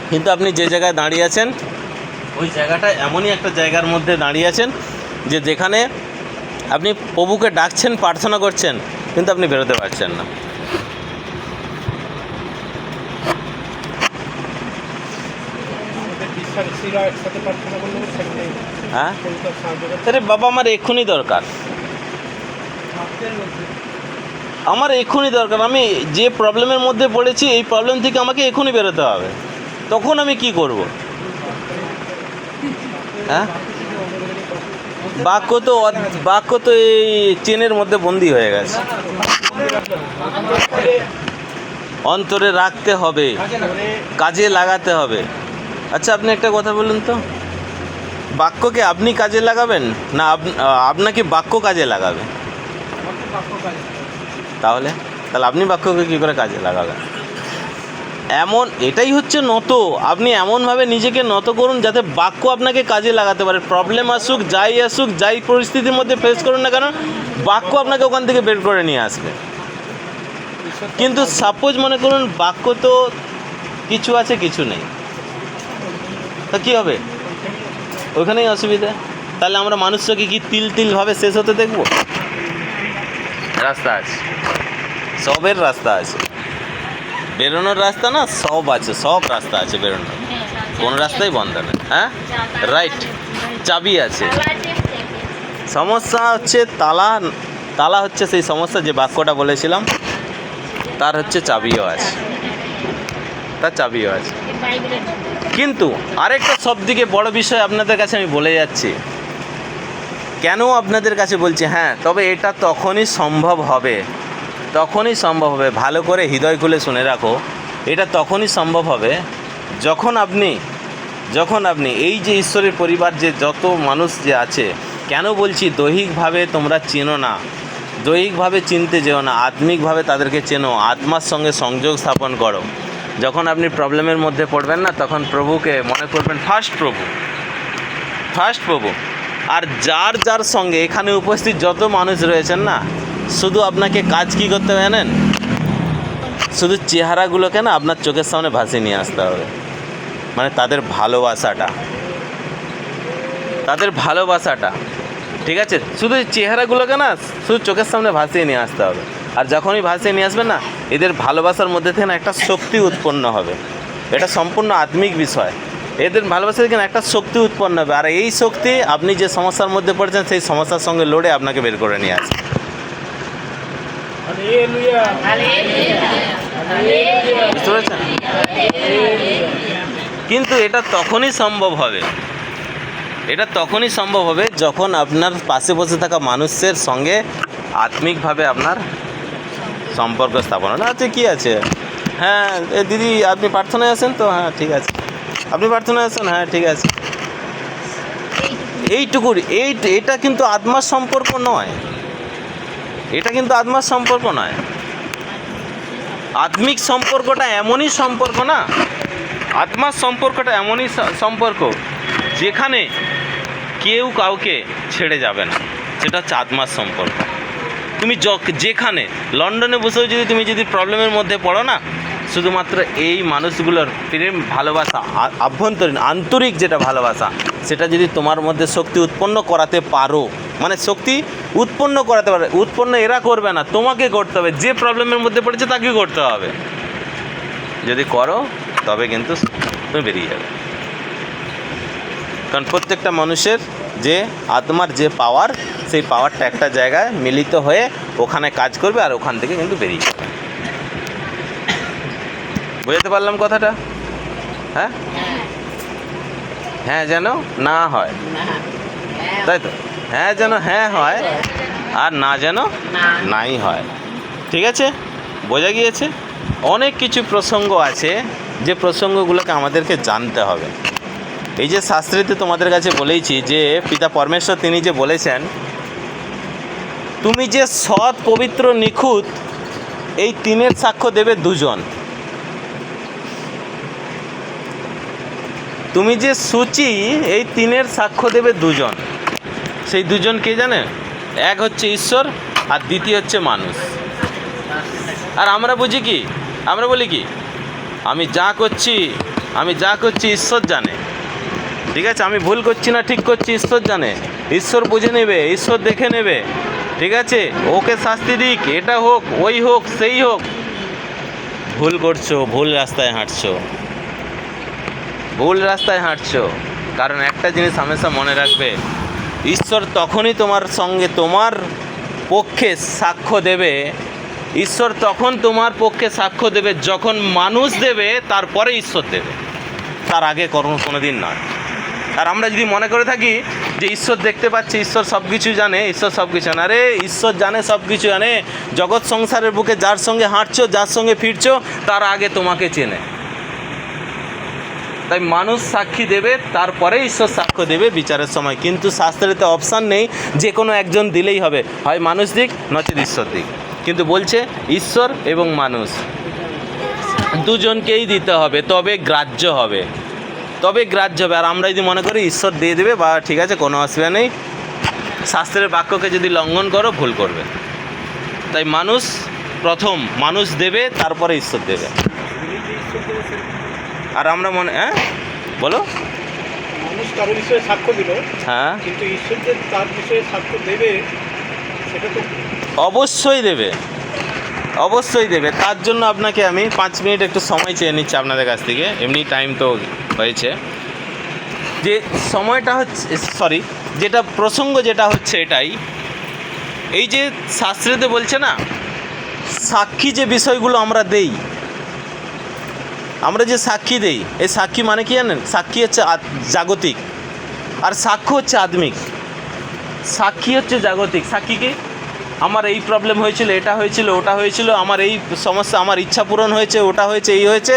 কিন্তু আপনি যে জায়গায় দাঁড়িয়ে আছেন, ওই জায়গাটা এমনই একটা জায়গার মধ্যে দাঁড়িয়ে আছেন যে যেখানে আপনি প্রভুকে ডাকছেন, প্রার্থনা করছেন, কিন্তু আপনি বেরোতে পারছেন না। হ্যাঁ, আরে বাবা, আমার এক্ষুনি দরকার, আমি যে প্রবলেমের মধ্যে পড়েছি, এই প্রবলেম থেকে আমাকে এক্ষুনি বেরোতে হবে, তখন আমি কি করব? হ্যাঁ, বাক্য তো এই চেনের মধ্যে বন্দী হয়ে গেছে, অন্তরে রাখতে হবে, কাজে লাগাতে হবে। আচ্ছা, আপনি একটা কথা বলুন তো, বাক্যকে আপনি কাজে লাগাবেন না আপনাকে বাক্য কাজে লাগাবে? তাহলে আপনি বাক্যকে কী করে কাজে লাগাবেন? এটাই হচ্ছে নত। আপনি এমনভাবে নিজেকে নত করুন যাতে বাক্য আপনাকে কাজে লাগাতে পারে। প্রবলেম আসুক, যাই পরিস্থিতির মধ্যে ফেস করুন না কেন, বাক্য আপনাকে ওখান থেকে বের করে নিয়ে আসবে। কিন্তু সাপোজ মনে করুন বাক্য তো কিছু আছে কিছু নেই, তা কী হবে? ওইখানেই অসুবিধা। তাহলে আমরা মানুষকে কি তিলভাবে শেষ হতে দেখব? রাস্তা আছে, সবের রাস্তা আছে, বেরোনোর রাস্তা না সব আছে, সব রাস্তা আছে বেরোনোর, কোনো রাস্তাই বন্ধ না। হ্যাঁ, রাইট, চাবি আছে। সমস্যা হচ্ছে তালা হচ্ছে সেই সমস্যা, যে বাক্যটা বলেছিলাম তার হচ্ছে চাবিও আছে, কিন্তু আরেকটা সবথেকে বড় বিষয় আপনাদের কাছে আমি বলে যাচ্ছি, কেন আপনাদের কাছে বলছি, হ্যাঁ তবে এটা তখনই সম্ভব হবে, ভালো করে হৃদয় খুলে শুনে রাখো। এটা তখনই সম্ভব হবে যখন আপনি এই যে ঈশ্বরের পরিবার, যে যত মানুষ যে আছে, কেন বলছি দৈহিকভাবে তোমরা চেনো না, দৈহিকভাবে চিনতে যেও না, আত্মিকভাবে তাদেরকে চেনো, আত্মার সঙ্গে সংযোগ স্থাপন করো। যখন আপনি প্রবলেমের মধ্যে পড়বেন না, তখন প্রভুকে মনে করবেন ফার্স্ট প্রভু। আর যার সঙ্গে এখানে উপস্থিত যত মানুষ রয়েছেন না, শুধু আপনাকে কাজ কী করতে হবে জানেন? শুধু চেহারাগুলোকে না আপনার চোখের সামনে ভাসিয়ে নিয়ে আসতে হবে, মানে তাদের ভালোবাসাটা, ঠিক আছে? শুধু চেহারাগুলোকে না শুধু চোখের সামনে ভাসিয়ে নিয়ে আসতে হবে। আর যখনই ভাসিয়ে নিয়ে আসবেন না, এদের ভালোবাসার মধ্যে থেকে না একটা শক্তি উৎপন্ন হবে। এটা সম্পূর্ণ আত্মিক বিষয়। এদের ভালোবাসা থেকে একটা শক্তি উৎপন্ন হবে, আর এই শক্তি আপনি যে সমস্যার মধ্যে পড়েছেন সেই সমস্যার সঙ্গে লড়ে আপনাকে বের করে নিয়ে আসবে। বুঝতে পেরেছেন? কিন্তু এটা তখনই সম্ভব হবে যখন আপনার পাশে বসে থাকা মানুষের সঙ্গে আত্মিকভাবে আপনার সম্পর্ক স্থাপন হলো। আচ্ছা কী আছে, হ্যাঁ দিদি আপনি প্রার্থনায় আছেন তো, হ্যাঁ ঠিক আছে, আপনি প্রার্থনায় আছেন, হ্যাঁ ঠিক আছে, এইটুকুর এটা কিন্তু আত্মার সম্পর্ক নয়, আত্মিক সম্পর্কটা এমনই সম্পর্ক না, আত্মার সম্পর্কটা এমনই সম্পর্ক যেখানে কেউ কাউকে ছেড়ে যাবে না, সেটা হচ্ছে আত্মার সম্পর্ক। তুমি যেখানে লন্ডনে বসেও তুমি যদি প্রবলেমের মধ্যে পড়ো না, শুধুমাত্র এই মানুষগুলোর প্রেম, ভালোবাসা, আভ্যন্তরীণ আন্তরিক যেটা ভালোবাসা, সেটা যদি তোমার মধ্যে শক্তি উৎপন্ন করাতে পারো, মানে শক্তি উৎপন্ন করাতে পারে, উৎপন্ন এরা করবে না, তোমাকে করতে হবে। যে প্রবলেমের মধ্যে পড়েছে তাকে করতে হবে। যদি করো তবে কিন্তু তুমি বেরিয়ে যাবে। কারণ প্রত্যেকটা মানুষের যে আত্মার যে পাওয়ার, সেই পাওয়ারটা একটা জায়গায় মিলিত হয়ে ওখানে কাজ করবে, আর ওখান থেকে কিন্তু বেরিয়ে যাবে। বুঝতে পারলাম কথাটা? হ্যাঁ যেন না হয়, তাই তো? হ্যাঁ যেন হ্যাঁ হয়, আর না যেন নাই হয়। ঠিক আছে, বোঝা গিয়েছে? অনেক কিছু প্রসঙ্গ আছে, যে প্রসঙ্গগুলোকে আমাদেরকে জানতে হবে। এই যে শাস্ত্রীতে তোমাদের কাছে বলেইছি যে পিতা পরমেশ্বর তিনি যে বলেছেন, তুমি যে সৎ, পবিত্র, নিখুঁত, এই তিনের সাক্ষ্য দেবে দুজন। তুমি যে সূচি, এই তিনের সাক্ষ্য দেবে দুজন। সেই দুজন কে জানে? এক হচ্ছে ঈশ্বর, আর দ্বিতীয় হচ্ছে মানুষ। আর আমরা বুঝি কি, আমরা বলি কি, আমি যা করছি ঈশ্বর জানে। ঠিক আছে, আমি ভুল করছি না ঠিক করছি ঈশ্বর জানে, ঈশ্বর বুঝে নেবে, ঈশ্বর দেখে নেবে। ঠিক আছে, ওকে শাস্তি দিক, এটা হোক, ওই হোক, সেই হোক। ভুল করছো, ভুল রাস্তায় হাঁটছো। কারণ একটা জিনিস হামেশা মনে রাখবে, ঈশ্বর তখনই তোমার সঙ্গে তোমার পক্ষে সাক্ষ্য দেবে, ঈশ্বর তখন তোমার পক্ষে সাক্ষ্য দেবে যখন মানুষ দেবে, তারপরে ঈশ্বর দেবে, তার আগে কোনো দিন নয়। আর আমরা যদি মনে করে থাকি যে ঈশ্বর দেখতে পাচ্ছে, ঈশ্বর সব কিছু জানে, আরে ঈশ্বর জানে, সব কিছু জানে। জগৎ সংসারের বুকে যার সঙ্গে হাঁটছো, যার সঙ্গে ফিরছো, তার আগে তোমাকে চেনে। তাই মানুষ সাক্ষী দেবে, তারপরে ঈশ্বর সাক্ষ্য দেবে বিচারের সময়। কিন্তু শাস্ত্রেতে অপশান নেই যে কোনো একজন দিলেই হবে, হয় মানুষ দিক নচেত ঈশ্বর দিক। কিন্তু বলছে ঈশ্বর এবং মানুষ। দুজনকেই দিতে হবে, তবে গ্রাহ্য হবে, তবে গ্রাহ্য হবে। আর আমরা যদি মনে করি ঈশ্বর দিয়ে দেবে বা ঠিক আছে কোনো অসুবিধা নেই, শাস্ত্রের বাক্যকে যদি লঙ্ঘন করো ভুল করবে। তাই প্রথম মানুষ দেবে, তারপরে ঈশ্বর দেবে। আর আমরা বলো, মানুষ কারো বিষয়ে সাক্ষ্য দিল, হ্যাঁ, কিন্তু ঈশ্বর যে তার বিষয়ে সাক্ষ্য দেবে সেটা তো অবশ্যই দেবে, অবশ্যই দেবে। তার জন্য আপনাকে আমি 5 মিনিট একটু সময় চেয়ে নিচ্ছি আপনাদের কাছ থেকে, এমনি টাইম তো হয়েছে। যে সময়টা হচ্ছে, যেটা প্রসঙ্গ যেটা হচ্ছে এটাই, এই যে শাস্ত্রেতে বলছে না, সাক্ষী যে বিষয়গুলো আমরা দেই, আমরা যে সাক্ষী দেই, এই সাক্ষী মানে কি জানেন? সাক্ষী হচ্ছে জাগতিক, আর সাক্ষ্য হচ্ছে আত্মিক। সাক্ষী হচ্ছে জাগতিক। সাক্ষী কি? আমার এই প্রবলেম হয়েছিল, এটা হয়েছিল, ওটা হয়েছিল, আমার এই সমস্যা, আমার ইচ্ছা পূরণ হয়েছে, ওটা হয়েছে, এই হয়েছে,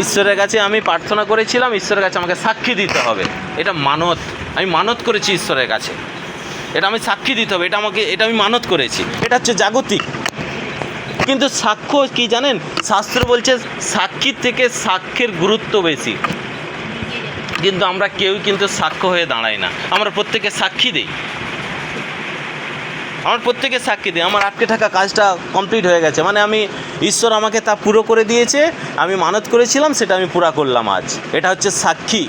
ঈশ্বরের কাছে আমি প্রার্থনা করেছিলাম, ঈশ্বরের কাছে আমাকে সাক্ষী দিতে হবে। এটা মানত, আমি মানত করেছি ঈশ্বরের কাছে, এটা আমি সাক্ষী দিতে হবে, এটা আমি মানত করেছি, এটা হচ্ছে জাগতিক। কিন্তু সাক্ষ্য কি জানেন? শাস্ত্র বলছে সাক্ষীর থেকে সাক্ষ্যের গুরুত্ব বেশি। কিন্তু আমরা কেউ কিন্তু সাক্ষ্য হয়ে দাঁড়াই না, আমরা প্রত্যেকে সাক্ষী দিই। আমার আটকে থাকা কাজটা কমপ্লিট হয়ে গেছে, মানে আমি ঈশ্বর আমাকে তা পুরো করে দিয়েছে, আমি মানত করেছিলাম, সেটা আমি পুরা করলাম আজ। এটা হচ্ছে সাক্ষী,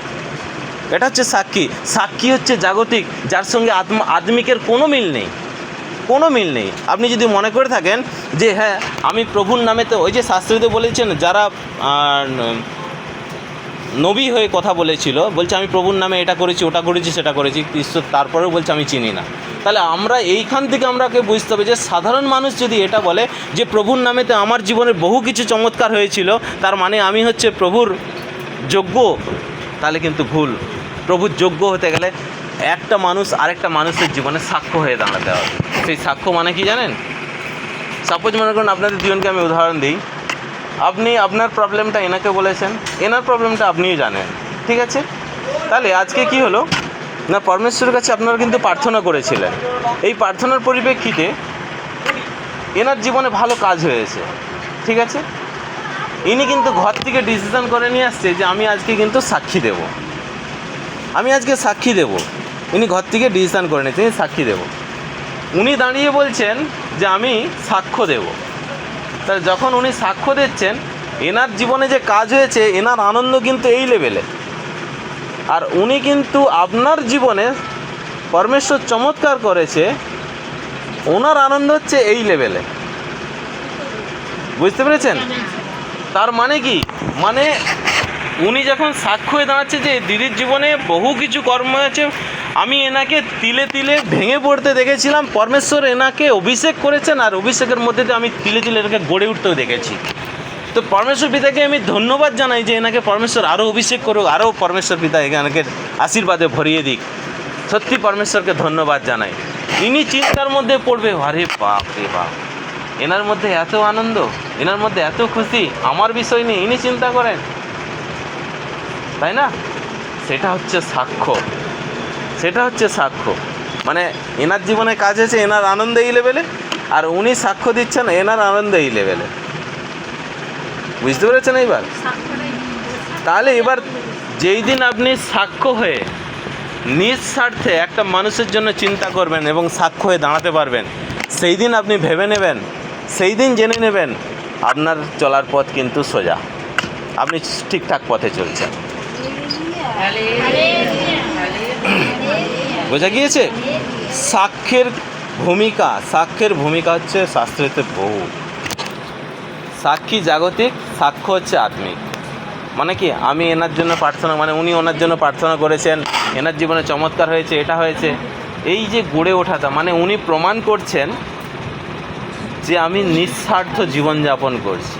এটা হচ্ছে সাক্ষী। সাক্ষী হচ্ছে জাগতিক, যার সঙ্গে আত্মিকের কোনো মিল নেই, কোনো মিল নেই। আপনি যদি মনে করে থাকেন যে হ্যাঁ আমি প্রভুর নামে, তো ওই যে শাস্ত্রীতে বলেছেন যারা নবী হয়ে কথা বলেছিল, বলছে আমি প্রভুর নামে এটা করেছি, ওটা করেছি, সেটা করেছি, ঈশ্বর তারপরেও বলছে আমি চিনি না। তাহলে আমরা এইখান থেকে আমরাকে বুঝতে হবে যে সাধারণ মানুষ যদি এটা বলে যে প্রভুর নামেতে আমার জীবনে বহু কিছু চমৎকার হয়েছিল, তার মানে আমি হচ্ছে প্রভুর যোগ্য, তাহলে কিন্তু ভুল। প্রভুর যোগ্য হতে গেলে একটা মানুষ আরেকটা মানুষের জীবনে সাক্ষ্য হয়ে দাঁড়াতে হবে। সেই সাক্ষ্য মানে কি জানেন? সাপোজ মনে করুন আপনাদের দুজনকে আমি উদাহরণ দিই, আপনি আপনার প্রবলেমটা এনাকে বলেছেন, এনার প্রবলেমটা আপনিও জানেন, ঠিক আছে? তাহলে আজকে কি হলো না, পরমেশ্বরের কাছে আপনারা কিন্তু প্রার্থনা করেছিলেন, এই প্রার্থনার পরিপ্রেক্ষিতে এনার জীবনে ভালো কাজ হয়েছে, ঠিক আছে? ইনি কিন্তু ঘর থেকে ডিসিশন করে নিয়ে আসছে যে আমি আজকে কিন্তু সাক্ষী দেব, আমি আজকে সাক্ষী দেব। ইনি ঘর থেকে ডিসিশন করে নিয়েছেন তিনি সাক্ষী দেব। উনি দাঁড়িয়ে বলছেন যে আমি সাক্ষ্য দেব। তাহলে যখন উনি সাক্ষ্য দিচ্ছেন, এনার জীবনে যে কাজ হয়েছে, এনার আনন্দ কিন্তু এই লেভেলে। আর উনি কিন্তু আপনার জীবনে পরমেশ্বর চমৎকার করেছে, ওনার আনন্দ হচ্ছে এই লেভেলে। বুঝতে পেরেছেন? তার মানে কি? মানে উনি যখন সাক্ষ্য হয়ে দাঁড়াচ্ছে যে দিদির জীবনে বহু কিছু কর্ম আছে, আমি এনাকে তিলে তিলে ভেঙে পড়তে দেখেছিলাম, পরমেশ্বর এনাকে অভিষেক করেছেন, আর অভিষেকের মধ্যে দিয়ে আমি তিলে তিলে এনাকে গড়ে উঠতেও দেখেছি। তো পরমেশ্বর পিতাকে আমি ধন্যবাদ জানাই যে এনাকে পরমেশ্বর আরও অভিষেক করুক, আরও পরমেশ্বর পিতা এনাকে আশীর্বাদে ভরিয়ে দিক। সত্যি পরমেশ্বরকে ধন্যবাদ জানাই। ইনি চিন্তার মধ্যে পড়বে, আরে বাপ রে বাপ, এনার মধ্যে এত আনন্দ, এনার মধ্যে এত খুশি, আমার বিষয় নিয়ে ইনি চিন্তা করেন, তাই না? সেটা হচ্ছে সাক্ষ্য, সেটা হচ্ছে সাক্ষ্য। মানে এনার জীবনে কাজ হয়েছে, এনার আনন্দ এই লেভেলে, আর উনি সাক্ষ্য দিচ্ছেন এনার আনন্দ এই লেভেলে। বুঝতে পেরেছেন এইবার? তাহলে এবার যেই দিন আপনি সাক্ষ্য হয়ে নিঃস্বার্থে একটা মানুষের জন্য চিন্তা করবেন এবং সাক্ষ্য হয়ে দাঁড়াতে পারবেন, সেই দিন আপনি ভেবে নেবেন, সেই দিন জেনে নেবেন আপনার চলার পথ কিন্তু সোজা, আপনি ঠিকঠাক পথে চলছেন। বোঝা গিয়েছে? সাক্ষ্যের ভূমিকা হচ্ছে শাস্ত্রেতে বহু। সাক্ষী জাগতিক, সাক্ষ্য হচ্ছে আত্মিক। মানে কি, আমি এনার জন্য প্রার্থনা, মানে উনি ওনার জন্য প্রার্থনা করেছেন, এনার জীবনে চমৎকার হয়েছে, এটা হয়েছে, এই যে গড়ে ওঠাটা, মানে উনি প্রমাণ করছেন যে আমি নিঃস্বার্থ জীবনযাপন করছি,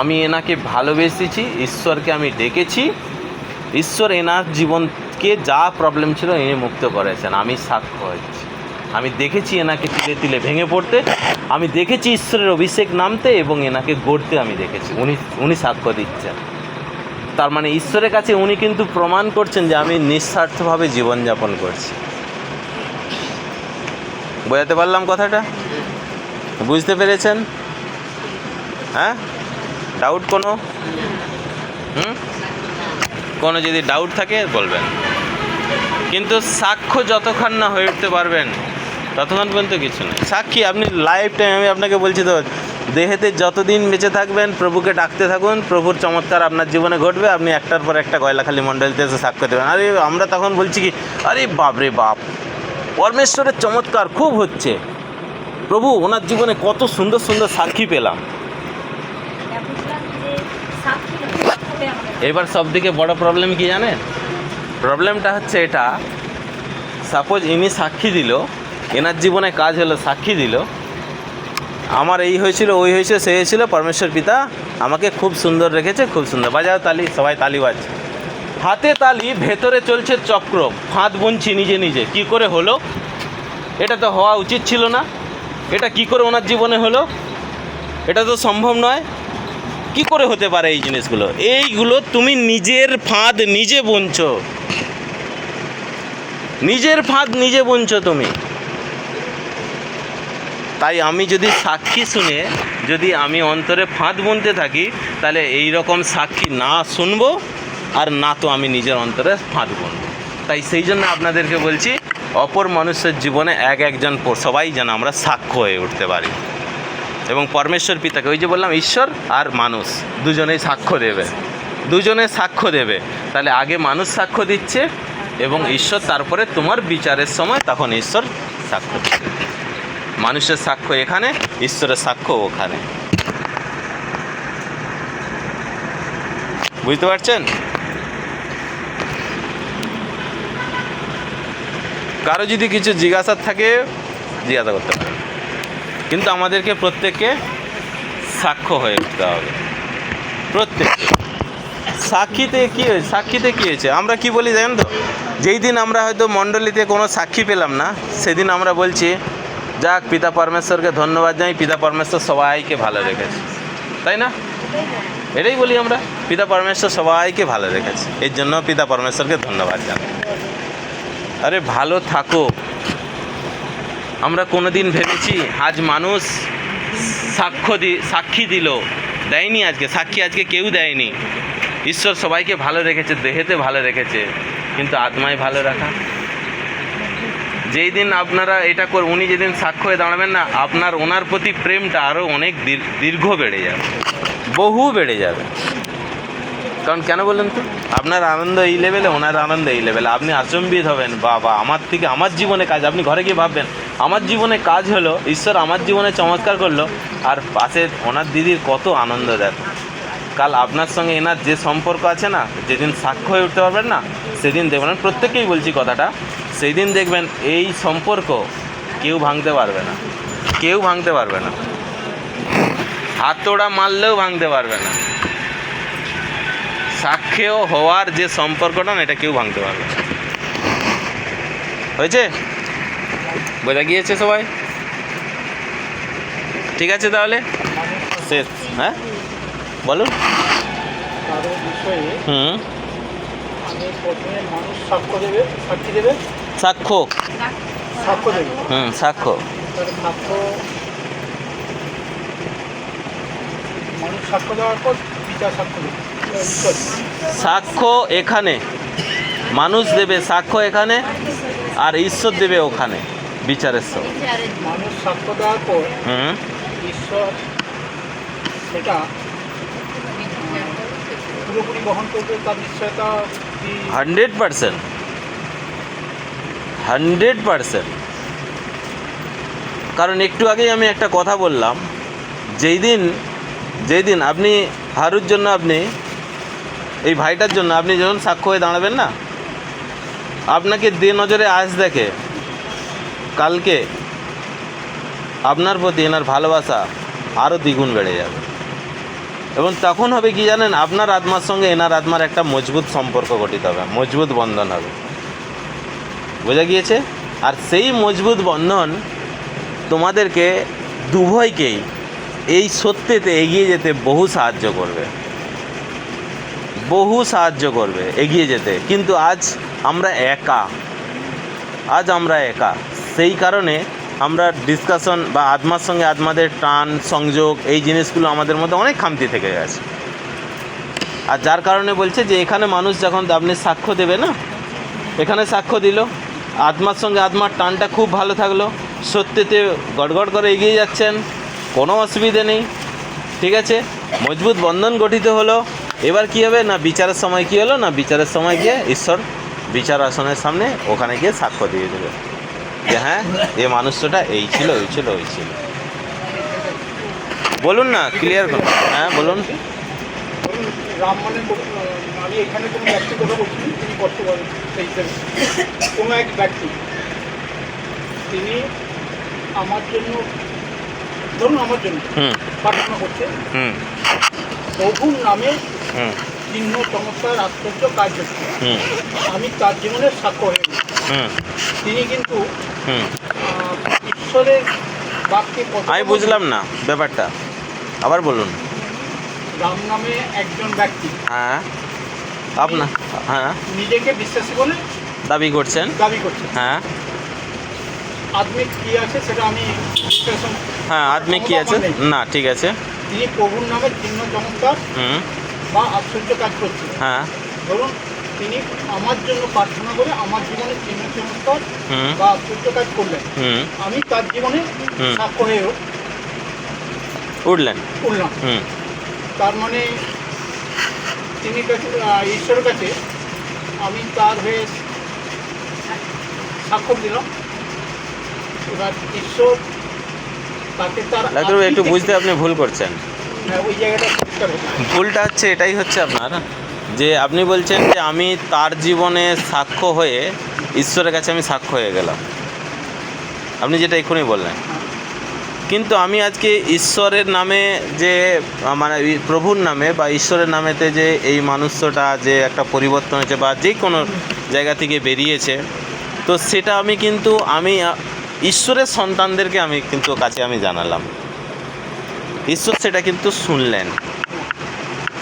আমি এনাকে ভালোবেসেছি, ঈশ্বরকে আমি ডেকেছি, ঈশ্বর এনার জীবনকে যা প্রবলেম ছিল ইনি মুক্ত করেছেন, আমি সাক্ষ্য হচ্ছি। আমি দেখেছি এনাকে তিলে তিলে ভেঙে পড়তে, আমি দেখেছি ঈশ্বরের অভিষেক নামতে, এবং এনাকে গড়তে আমি দেখেছি। উনি সাক্ষ্য দিচ্ছেন। তার মানে ঈশ্বরের কাছে উনি কিন্তু প্রমাণ করছেন যে আমি নিঃস্বার্থভাবে জীবনযাপন করছি। বোঝাতে পারলাম কথাটা? বুঝতে পেরেছেন? হ্যাঁ, ডাউট কোনো কোনো যদি ডাউট থাকে বলবেন, কিন্তু সাক্ষ্য যতক্ষণ না হয়ে উঠতে পারবেন ততক্ষণ পর্যন্ত কিছু নেই। সাক্ষী আপনি লাইফ টাইম, আমি আপনাকে বলছি তো, দেহেতে যতদিন বেঁচে থাকবেন প্রভুকে ডাকতে থাকুন, প্রভুর চমৎকার আপনার জীবনে ঘটবে। আপনি একটার পর একটা গয়লাখালী মণ্ডলীতে এসে সাক্ষ্য দেবেন। আরে আমরা তখন বলছি কি, আরে বাপ রে বাপ, পরমেশ্বরের চমৎকার খুব হচ্ছে, প্রভু ওনার জীবনে কত সুন্দর সুন্দর সাক্ষী পেলাম। এবার সব থেকে বড় প্রবলেম কি জানেন? প্রবলেমটা হচ্ছে এটা, সাপোজ ইনি সাক্ষী দিল, এনার জীবনে কাজ হলো সাক্ষী দিল, আমার এই হয়েছিল, ওই হয়েছে, সে হয়েছিল, পরমেশ্বর পিতা আমাকে খুব সুন্দর রেখেছে, খুব সুন্দর। বাজাও তালি, সবাই তালি বাজছে, হাতে তালি, ভেতরে চলছে চক্র, ফাঁদ বুনছি নিজে নিজে, কি করে হলো? এটা তো হওয়া উচিত ছিল না, এটা কি করে ওনার জীবনে হলো? এটা তো সম্ভব নয়, কি করে হতে পারে এই জিনিসগুলো? এইগুলো তুমি নিজের ফাঁদ নিজে বুনছো, নিজের ফাঁদ নিজে বুনছো তুমি। তাই আমি যদি সাক্ষী শুনে যদি আমি অন্তরে ফাঁদ বুনতে থাকি, তাহলে এই রকম সাক্ষী না শুনবো আর না তো আমি নিজের অন্তরে ফাঁদ বুনবো। তাই সেই জন্য আপনাদেরকে বলছি, অপর মানুষের জীবনে একজন সবাই যেন আমরা সাক্ষ্য হয়ে উঠতে পারি। এবং পরমেশ্বর পিতাকে, ওই যে বললাম, ঈশ্বর আর মানুষ দুজনেই সাক্ষ্য দেবে, দুজনে সাক্ষ্য দেবে। তাহলে আগে মানুষ সাক্ষ্য দিচ্ছে এবং ঈশ্বর, তারপরে তোমার বিচারের সময় তখন ঈশ্বর সাক্ষ্য দিচ্ছে। মানুষের সাক্ষ্য এখানে, ঈশ্বরের সাক্ষ্য ওখানে। বুঝতে পারছেন? কারো যদি কিছু জিজ্ঞাসা থাকে জিজ্ঞাসা করতে পারে, কিন্তু আমাদেরকে প্রত্যেককে সাক্ষ্য হয়ে উঠতে হবে, প্রত্যেককে। সাক্ষীতে কী হয়েছে? আমরা কি বলি জানেন তো? যেই দিন আমরা হয়তো মণ্ডলীতে কোনো সাক্ষী পেলাম না, সেদিন আমরা বলছি, যাক পিতা পরমেশ্বরকে ধন্যবাদ জানাই, পিতা পরমেশ্বর সবাইকে ভালো রেখেছে, তাই না? এটাই বলি আমরা, পিতা পরমেশ্বর সবাইকে ভালো রেখেছে, এর জন্য পিতা পরমেশ্বরকে ধন্যবাদ জানাই। আরে ভালো থাকো। আমরা কোনো দিন ভেবেছি আজ মানুষ সাক্ষী দিল, দেয়নি আজকে সাক্ষী, আজকে কেউ দেয়নি। ঈশ্বর সবাইকে ভালো রেখেছে, দেহেতে ভালো রেখেছে, কিন্তু আত্মায় ভালো রাখা। যেই দিন আপনারা এটা উনি যেদিন সাক্ষ্য হয়ে দাঁড়াবেন না, আপনার ওনার প্রতি প্রেমটা আরও অনেক দীর্ঘ বেড়ে যাবে, বহু বেড়ে যাবে। কারণ কেন বলুন তো? আপনার আনন্দ এই লেভেলে, ওনার আনন্দ এই লেভেলে। আপনি আচম্বিত হবেন, বাবা আমার থেকে আমার জীবনে কাজ। আপনি ঘরে গিয়ে ভাববেন, আমার জীবনে কাজ হলো, ঈশ্বর আমার জীবনে চমৎকার করলো, আর পাশে ওনার দিদির কত আনন্দ দেখো। কাল আপনার সঙ্গে এনার যে সম্পর্ক আছে না, যেদিন সাক্ষ্য হয়ে উঠতে পারবেন না, সেদিন দেখবেন, প্রত্যেককেই বলছি কথাটা, সেই দিন দেখবেন এই সম্পর্ক কেউ ভাঙতে পারবে না, কেউ ভাঙতে পারবে না, হাতোড়া মারলেও ভাঙতে পারবে না। সাক্ষ্য হওয়ার যে সম্পর্কটা না, এটা কেউ ভাঙতে পারবে না। হয়েছে? বোঝা গিয়েছে সবাই? ঠিক আছে, তাহলে শেষ। হ্যাঁ বলুন। কারো বিষয়ে হুম, আমি প্রথমে মানুষ সাক্ষ্য দেবে, সাক্ষী দেবে, সাক্ষ্য। সাক্ষ্য দেবে। সাক্ষ্য। তাহলে মানুষ সাক্ষ্য দেওয়ার পর বিচার সাক্ষ্য দেবে, ঈশ্বর। সাক্ষ্য এখানে মানুষ দেবে, সাক্ষ্য এখানে, আর ঈশ্বর দেবে ওখানে বিচারের সময়। মানুষ সাক্ষ্য দেওয়ার পর হুম, ঈশ্বর সেটা পুরোপুরি বহন করবে, তার নিশ্চয়তা কি? 100%, 100%। কারণ একটু আগেই আমি একটা কথা বললাম, যেই দিন আপনি হারুর জন্য, আপনি এই ভাইটার জন্য আপনি যখন সাক্ষ্য হয়ে দাঁড়াবেন না, আপনাকে দে নজরে আজ দেখে, কালকে আপনার প্রতি এনার ভালোবাসা আরও দ্বিগুণ বেড়ে যাবে। এবং তখন হবে কি জানেন, আপনার আত্মার সঙ্গে এনার আত্মার একটা মজবুত সম্পর্ক গঠিত হবে, মজবুত বন্ধন হবে। বোঝা গিয়েছে? আর সেই মজবুত বন্ধন তোমাদেরকে উভয়কেই এই সত্যেতে এগিয়ে যেতে বহু সাহায্য করবে, বহু সাহায্য করবে এগিয়ে যেতে। কিন্তু আজ আমরা একা, সেই কারণে আমরা ডিসকাশন বা আত্মার সঙ্গে আত্মাদের টান সংযোগ এই জিনিসগুলো আমাদের মধ্যে অনেক খামতি থেকে গেছে। আর যার কারণে বলছে যে এখানে মানুষ যখন আপনি সাক্ষ্য দেবে না, এখানে সাক্ষ্য দিল, আত্মার সঙ্গে আত্মার টানটা খুব ভালো থাকলো, সত্যিতে গড়গড় করে এগিয়ে যাচ্ছেন, কোনো অসুবিধে নেই, ঠিক আছে, মজবুত বন্ধন গঠিত হলো। এবার কী হবে না, বিচারের সময় কী হলো না, বিচারের সময় গিয়ে ঈশ্বর বিচার আসনের সামনে ওখানে গিয়ে সাক্ষ্য দিয়ে দেবে যে হ্যাঁ এ মানুষটা এই ছিল ওই ছিল ওই ছিল। বলুন না, ক্লিয়ার করুন। হ্যাঁ বলুন। ধরুন রাম মানে আমি এখানে কোনো ব্যক্তির কথা বলছি, তিনি বর্তমান সেই হিসেবে কোনো এক ব্যক্তি, তিনি আমার জন্য, ধরুন আমার জন্য হুম প্রার্থনা করছে, হুম প্রভুর নামে হুম চিহ্ন চমৎকার আশ্চর্য কাজ হচ্ছে, হুম আমি তার জীবনের সাক্ষ্য হয়ে গেছি। হুম তিনি কিন্তু হুম ঈশ্বরের বাক্যে আমি বুঝলাম না ব্যাপারটা, আবার বলুন। রাম নামে একজন ব্যক্তি হ্যাঁ আপনার, হ্যাঁ নিজেকে বিশ্বাসী বলে দাবি করছেন, দাবি করছে। হ্যাঁ আত্মিক কি আছে সেটা আমি বিশ্লেষণ, হ্যাঁ আদমি কি আছে না, ঠিক আছে, তিনি প্রভুর নামে চিহ্ন চমৎকার হুম বা আশ্চর্য কাজ করছে। হ্যাঁ ধরুন তিনি আমার জন্য প্রার্থনা করে আমার জীবনে চিহ্ন চমৎকার হুম বা আশ্চর্য কাজ করলেন, হুম আমি তার জীবনে হুম। সাক্ষ্য হয়ে উঠলেন, উঠলাম। হুম তার মানে তিনি কাছে ঈশ্বরের কাছে আমি তার হয়ে সাক্ষ্য দিলাম। এবার ঈশ্বর তাকে তার ডাক্তারবাবু একটু বুঝতে আপনি ভুল করছেন। ওই জায়গাটা পরিষ্কার হতো। ভুলটা হচ্ছে এটাই হচ্ছে আপনার, যে আপনি বলছেন যে আমি তার জীবনে সাক্ষ্য হয়ে ঈশ্বরের কাছে আমি সাক্ষ্য হয়ে গেলাম, আপনি যেটা এক্ষুনি বললেন। কিন্তু আমি আজকে ঈশ্বরের নামে যে মানে প্রভুর নামে বা ঈশ্বরের নামেতে যে এই মানুষটা যে একটা পরিবর্তন হয়েছে বা যে কোনো জায়গা থেকে বেরিয়েছে, তো সেটা আমি কিন্তু আমি ঈশ্বরের সন্তানদেরকে আমি কিন্তু কাছে আমি জানালাম, ঈশ্বর সেটা কিন্তু শুনলেন।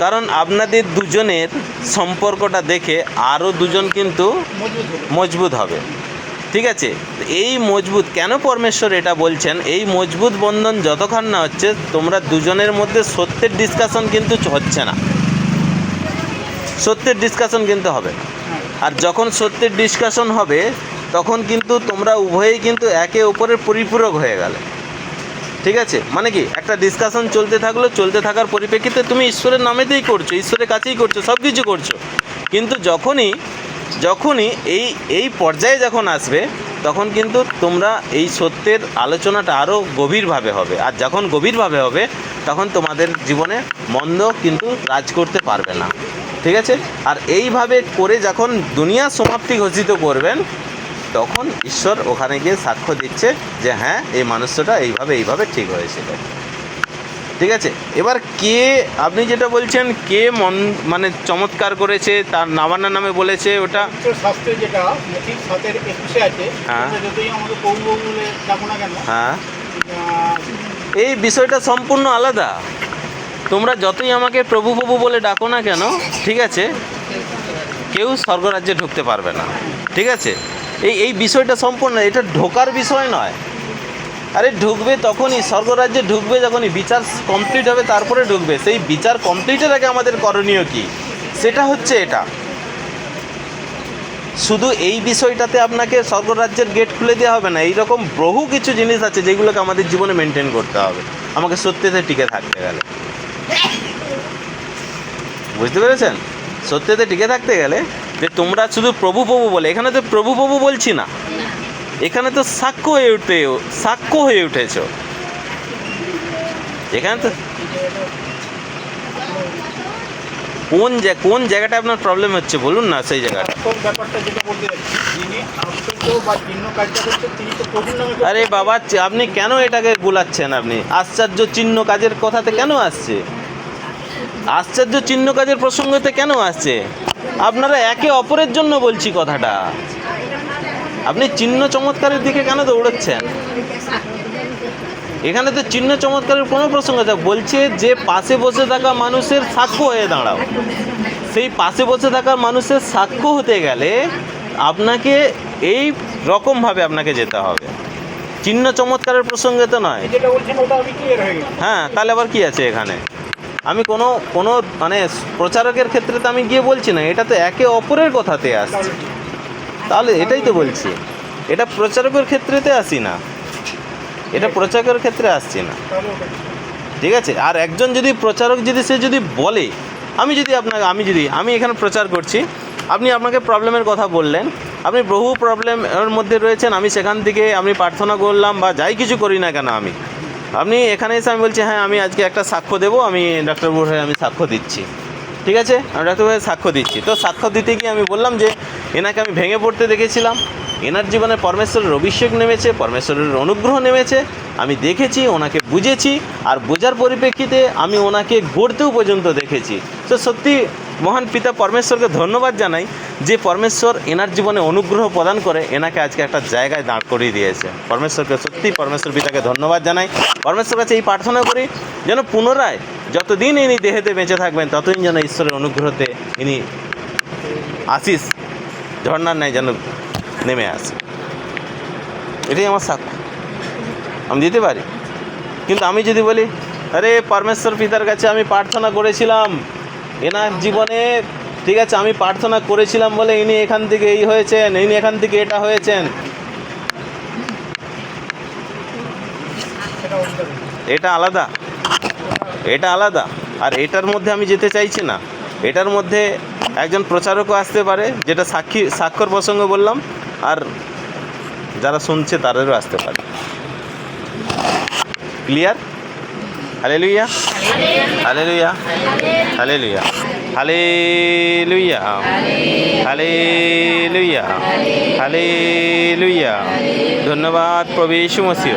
কারণ আপনাদের দুজনের সম্পর্কটা দেখে আরও দুজন কিন্তু মজবুত হতো। মজবুত হবে, ঠিক আছে। এই মজবুত কেন পরমেশ্বর এটা বলছেন, এই মজবুত বন্ধন যতক্ষণ না হচ্ছে তোমরা দুজনের মধ্যে সত্যের ডিসকাশন কিন্তু হচ্ছে না, সত্যের ডিসকাশন কিন্তু হবে না। আর যখন সত্যের ডিসকাশন হবে তখন কিন্তু তোমরা উভয়েই কিন্তু একে অপরের পরিপূরক হয়ে গেলে, ঠিক আছে। মানে কি একটা ডিসকাশন চলতে থাকলো, চলতে থাকার পরিপ্রেক্ষিতে তুমি ঈশ্বরের নামেতেই করছো, ঈশ্বরের কাছেই করছো, সব কিছু করছো, কিন্তু যখনই এই পর্যায়ে যখন আসবে তখন কিন্তু তোমরা এই সত্যের আলোচনাটা আরও গভীরভাবে হবে। আর যখন গভীরভাবে হবে তখন তোমাদের জীবনে মন্দ কিন্তু রাজ করতে পারবে না, ঠিক আছে। আর এইভাবে করে যখন দুনিয়া সমাপ্তি ঘোষিত করবেন তখন ঈশ্বর ওখানে গিয়ে সাক্ষ্য দিচ্ছে যে হ্যাঁ এই মানুষটা এইভাবে ঠিক হয়েছিল, ঠিক আছে। এবার কে আপনি যেটা বলছেন কে মানে চমৎকার করেছে তার নামান্নার নামে বলেছে ওটা পবিত্র শাস্ত্রে যেটা মথির 7:21 আছে, হ্যাঁ। সেটা যতই আমাদের প্রভু প্রভু বলে ডাকো না কেন, হ্যাঁ আহ, এই বিষয়টা সম্পূর্ণ আলাদা। তোমরা যতই আমাকে প্রভু প্রভু বলে ডাকো না কেন, ঠিক আছে, কেউ স্বর্গরাজ্যে ঢুকতে পারবে না, ঠিক আছে। এই বিষয়টা সম্পূর্ণ, এটা ঢোকার বিষয় নয়। আরে ঢুকবে তখনই, স্বর্গরাজ্যে ঢুকবে যখনই বিচার কমপ্লিট হবে তারপরে ঢুকবে। সেই বিচার কমপ্লিটের আগে আমাদের করণীয় কি, সেটা হচ্ছে এটা। শুধু এই বিষয়টাতে আপনাকে স্বর্গরাজ্যের গেট খুলে দেওয়া হবে না, এইরকম বহু কিছু জিনিস আছে যেগুলোকে আমাদের জীবনে মেনটেন করতে হবে আমাকে সত্যিতে টিকে থাকতে গেলে, বুঝতে পেরেছেন। সত্যিতে টিকে থাকতে গেলে যে তোমরা শুধু প্রভু প্রভু বলে, এখানে তো প্রভু প্রভু বলছি না, এখানে তো সাক্ষ্য হয়ে উঠেছ এখানে তো। কোন জায়গাটা আপনার প্রবলেম হচ্ছে বলুন না, সেই জায়গাটা। আসল ব্যাপারটা যেটা বলতে যাচ্ছি, যিনি আশ্চর্য বা চিহ্ন কাজটা করছে তিনি তো প্রভুর নামে করছেন। আরে বাবা আপনি কেন এটাকে গুলাচ্ছেন, আপনি আশ্চর্য চিহ্ন কাজের কথাতে কেন আসছে, আশ্চর্য চিহ্ন কাজের প্রসঙ্গতে কেন আসছে? আপনারা একে অপরের জন্য বলছি কথাটা, আপনি চিহ্ন চমৎকারের দিকে কেন দৌড়াচ্ছেন? এখানে তো চিহ্ন চমৎকারের কোনো প্রসঙ্গ নেই, বলছে যে পাশে বসে থাকা মানুষের সাক্ষ্য হয়ে দাঁড়াও। সেই পাশে বসে থাকা মানুষের সাক্ষ্য হতে গেলে আপনাকে এই রকমভাবে আপনাকে যেতে হবে, চিহ্ন চমৎকারের প্রসঙ্গে তো নয়। এই যেটা বলছেন ওটা আমি ক্লিয়ার হয়ে গেছে। হ্যাঁ, তাহলে আবার কি আছে এখানে? আমি কোনো কোনো মানে প্রচারকের ক্ষেত্রে তো আমি গিয়ে বলছি না, এটা তো একে অপরের কথাতে আসছে। তাহলে এটাই তো বলছি, এটা প্রচারকের ক্ষেত্রেতে আসি না, এটা প্রচারকের ক্ষেত্রে আসছি না। তাহলে ওটা ঠিক আছে। আর একজন যদি প্রচারক যদি সে যদি বলে, আমি এখানে প্রচার করছি, আপনি আপনাকে প্রবলেমের কথা বললেন, আপনি বহু প্রবলেমের মধ্যে রয়েছেন, আমি সেখান থেকে আমি প্রার্থনা করলাম বা যাই কিছু করি না কেন, আপনি এখানে এসে আমি বলছি হ্যাঁ আমি আজকে একটা সাক্ষ্য দেবো, আমি ডাক্তারবাবুর হয়ে আমি সাক্ষ্য দিচ্ছি। ঠিক আছে, আমি ডাক্তারবাবুর হয়ে সাক্ষ্য দিচ্ছি। তো সাক্ষ্য দিতে গিয়ে আমি বললাম যে এনাকে আমি ভেঙে পড়তে দেখেছিলাম, এনার জীবনে পরমেশ্বরের অভিষেক নেমেছে, পরমেশ্বরের অনুগ্রহ নেমেছে, আমি দেখেছি, ওনাকে বুঝেছি, আর বোঝার পরিপ্রেক্ষিতে আমি ওনাকে গড়তেও পর্যন্ত দেখেছি। তো সত্যি মহান পিতা পরমেশ্বরকে ধন্যবাদ জানাই যে পরমেশ্বর এনার জীবনে অনুগ্রহ প্রদান করে এনাকে আজকে একটা জায়গায় দাঁড় করিয়ে দিয়েছে। পরমেশ্বরকে সত্যি পরমেশ্বর পিতাকে ধন্যবাদ জানাই। পরমেশ্বর কাছে এই প্রার্থনা করি যেন পুনরায় যতদিন ইনি দেহেতে বেঁচে থাকবেন ততদিন যেন ঈশ্বরের অনুগ্রহতে ইনি আশিস ঝর্ণার ন্যায় যেন নেমে আসে। এটাই আমার সাক্ষ্য, আমি দিতে পারি। কিন্তু আমি যদি বলি আরে পরমেশ্বর পিতার কাছে আমি প্রার্থনা করেছিলাম এনার জীবনে, ঠিক আছে আমি প্রার্থনা করেছিলাম বলে ইনি এখান থেকে এই হয়েছেন, ইনি এখান থেকে এটা হয়েছেন, সেটা অন্য ব্যাপার। এটা আলাদা, এটা আলাদা। আর এটার মধ্যে আমি যেতে চাইছি না। এটার মধ্যে একজন প্রচারকও আসতে পারে, যেটা স্বাক্ষর প্রসঙ্গে বললাম, আর যারা শুনছে তাদেরও আসতে পারে। Clear? Hallelujah, hallelujah, hallelujah, hallelujah, hallelujah, hallelujah. ধন্যবাদ প্রভু যীশু মসিহ,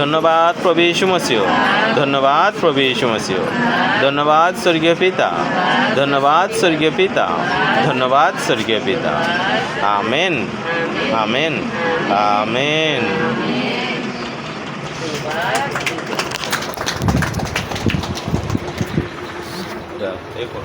ধন্যবাদ প্রভু যীশু মসিহ, ধন্যবাদ প্রভু যীশু মসিহ, ধন্যবাদ স্বর্গীয় পিতা, ধন্যবাদ স্বর্গীয় পিতা, ধন্যবাদ স্বর্গীয় পিতা। Amen, amen, amen. দেখো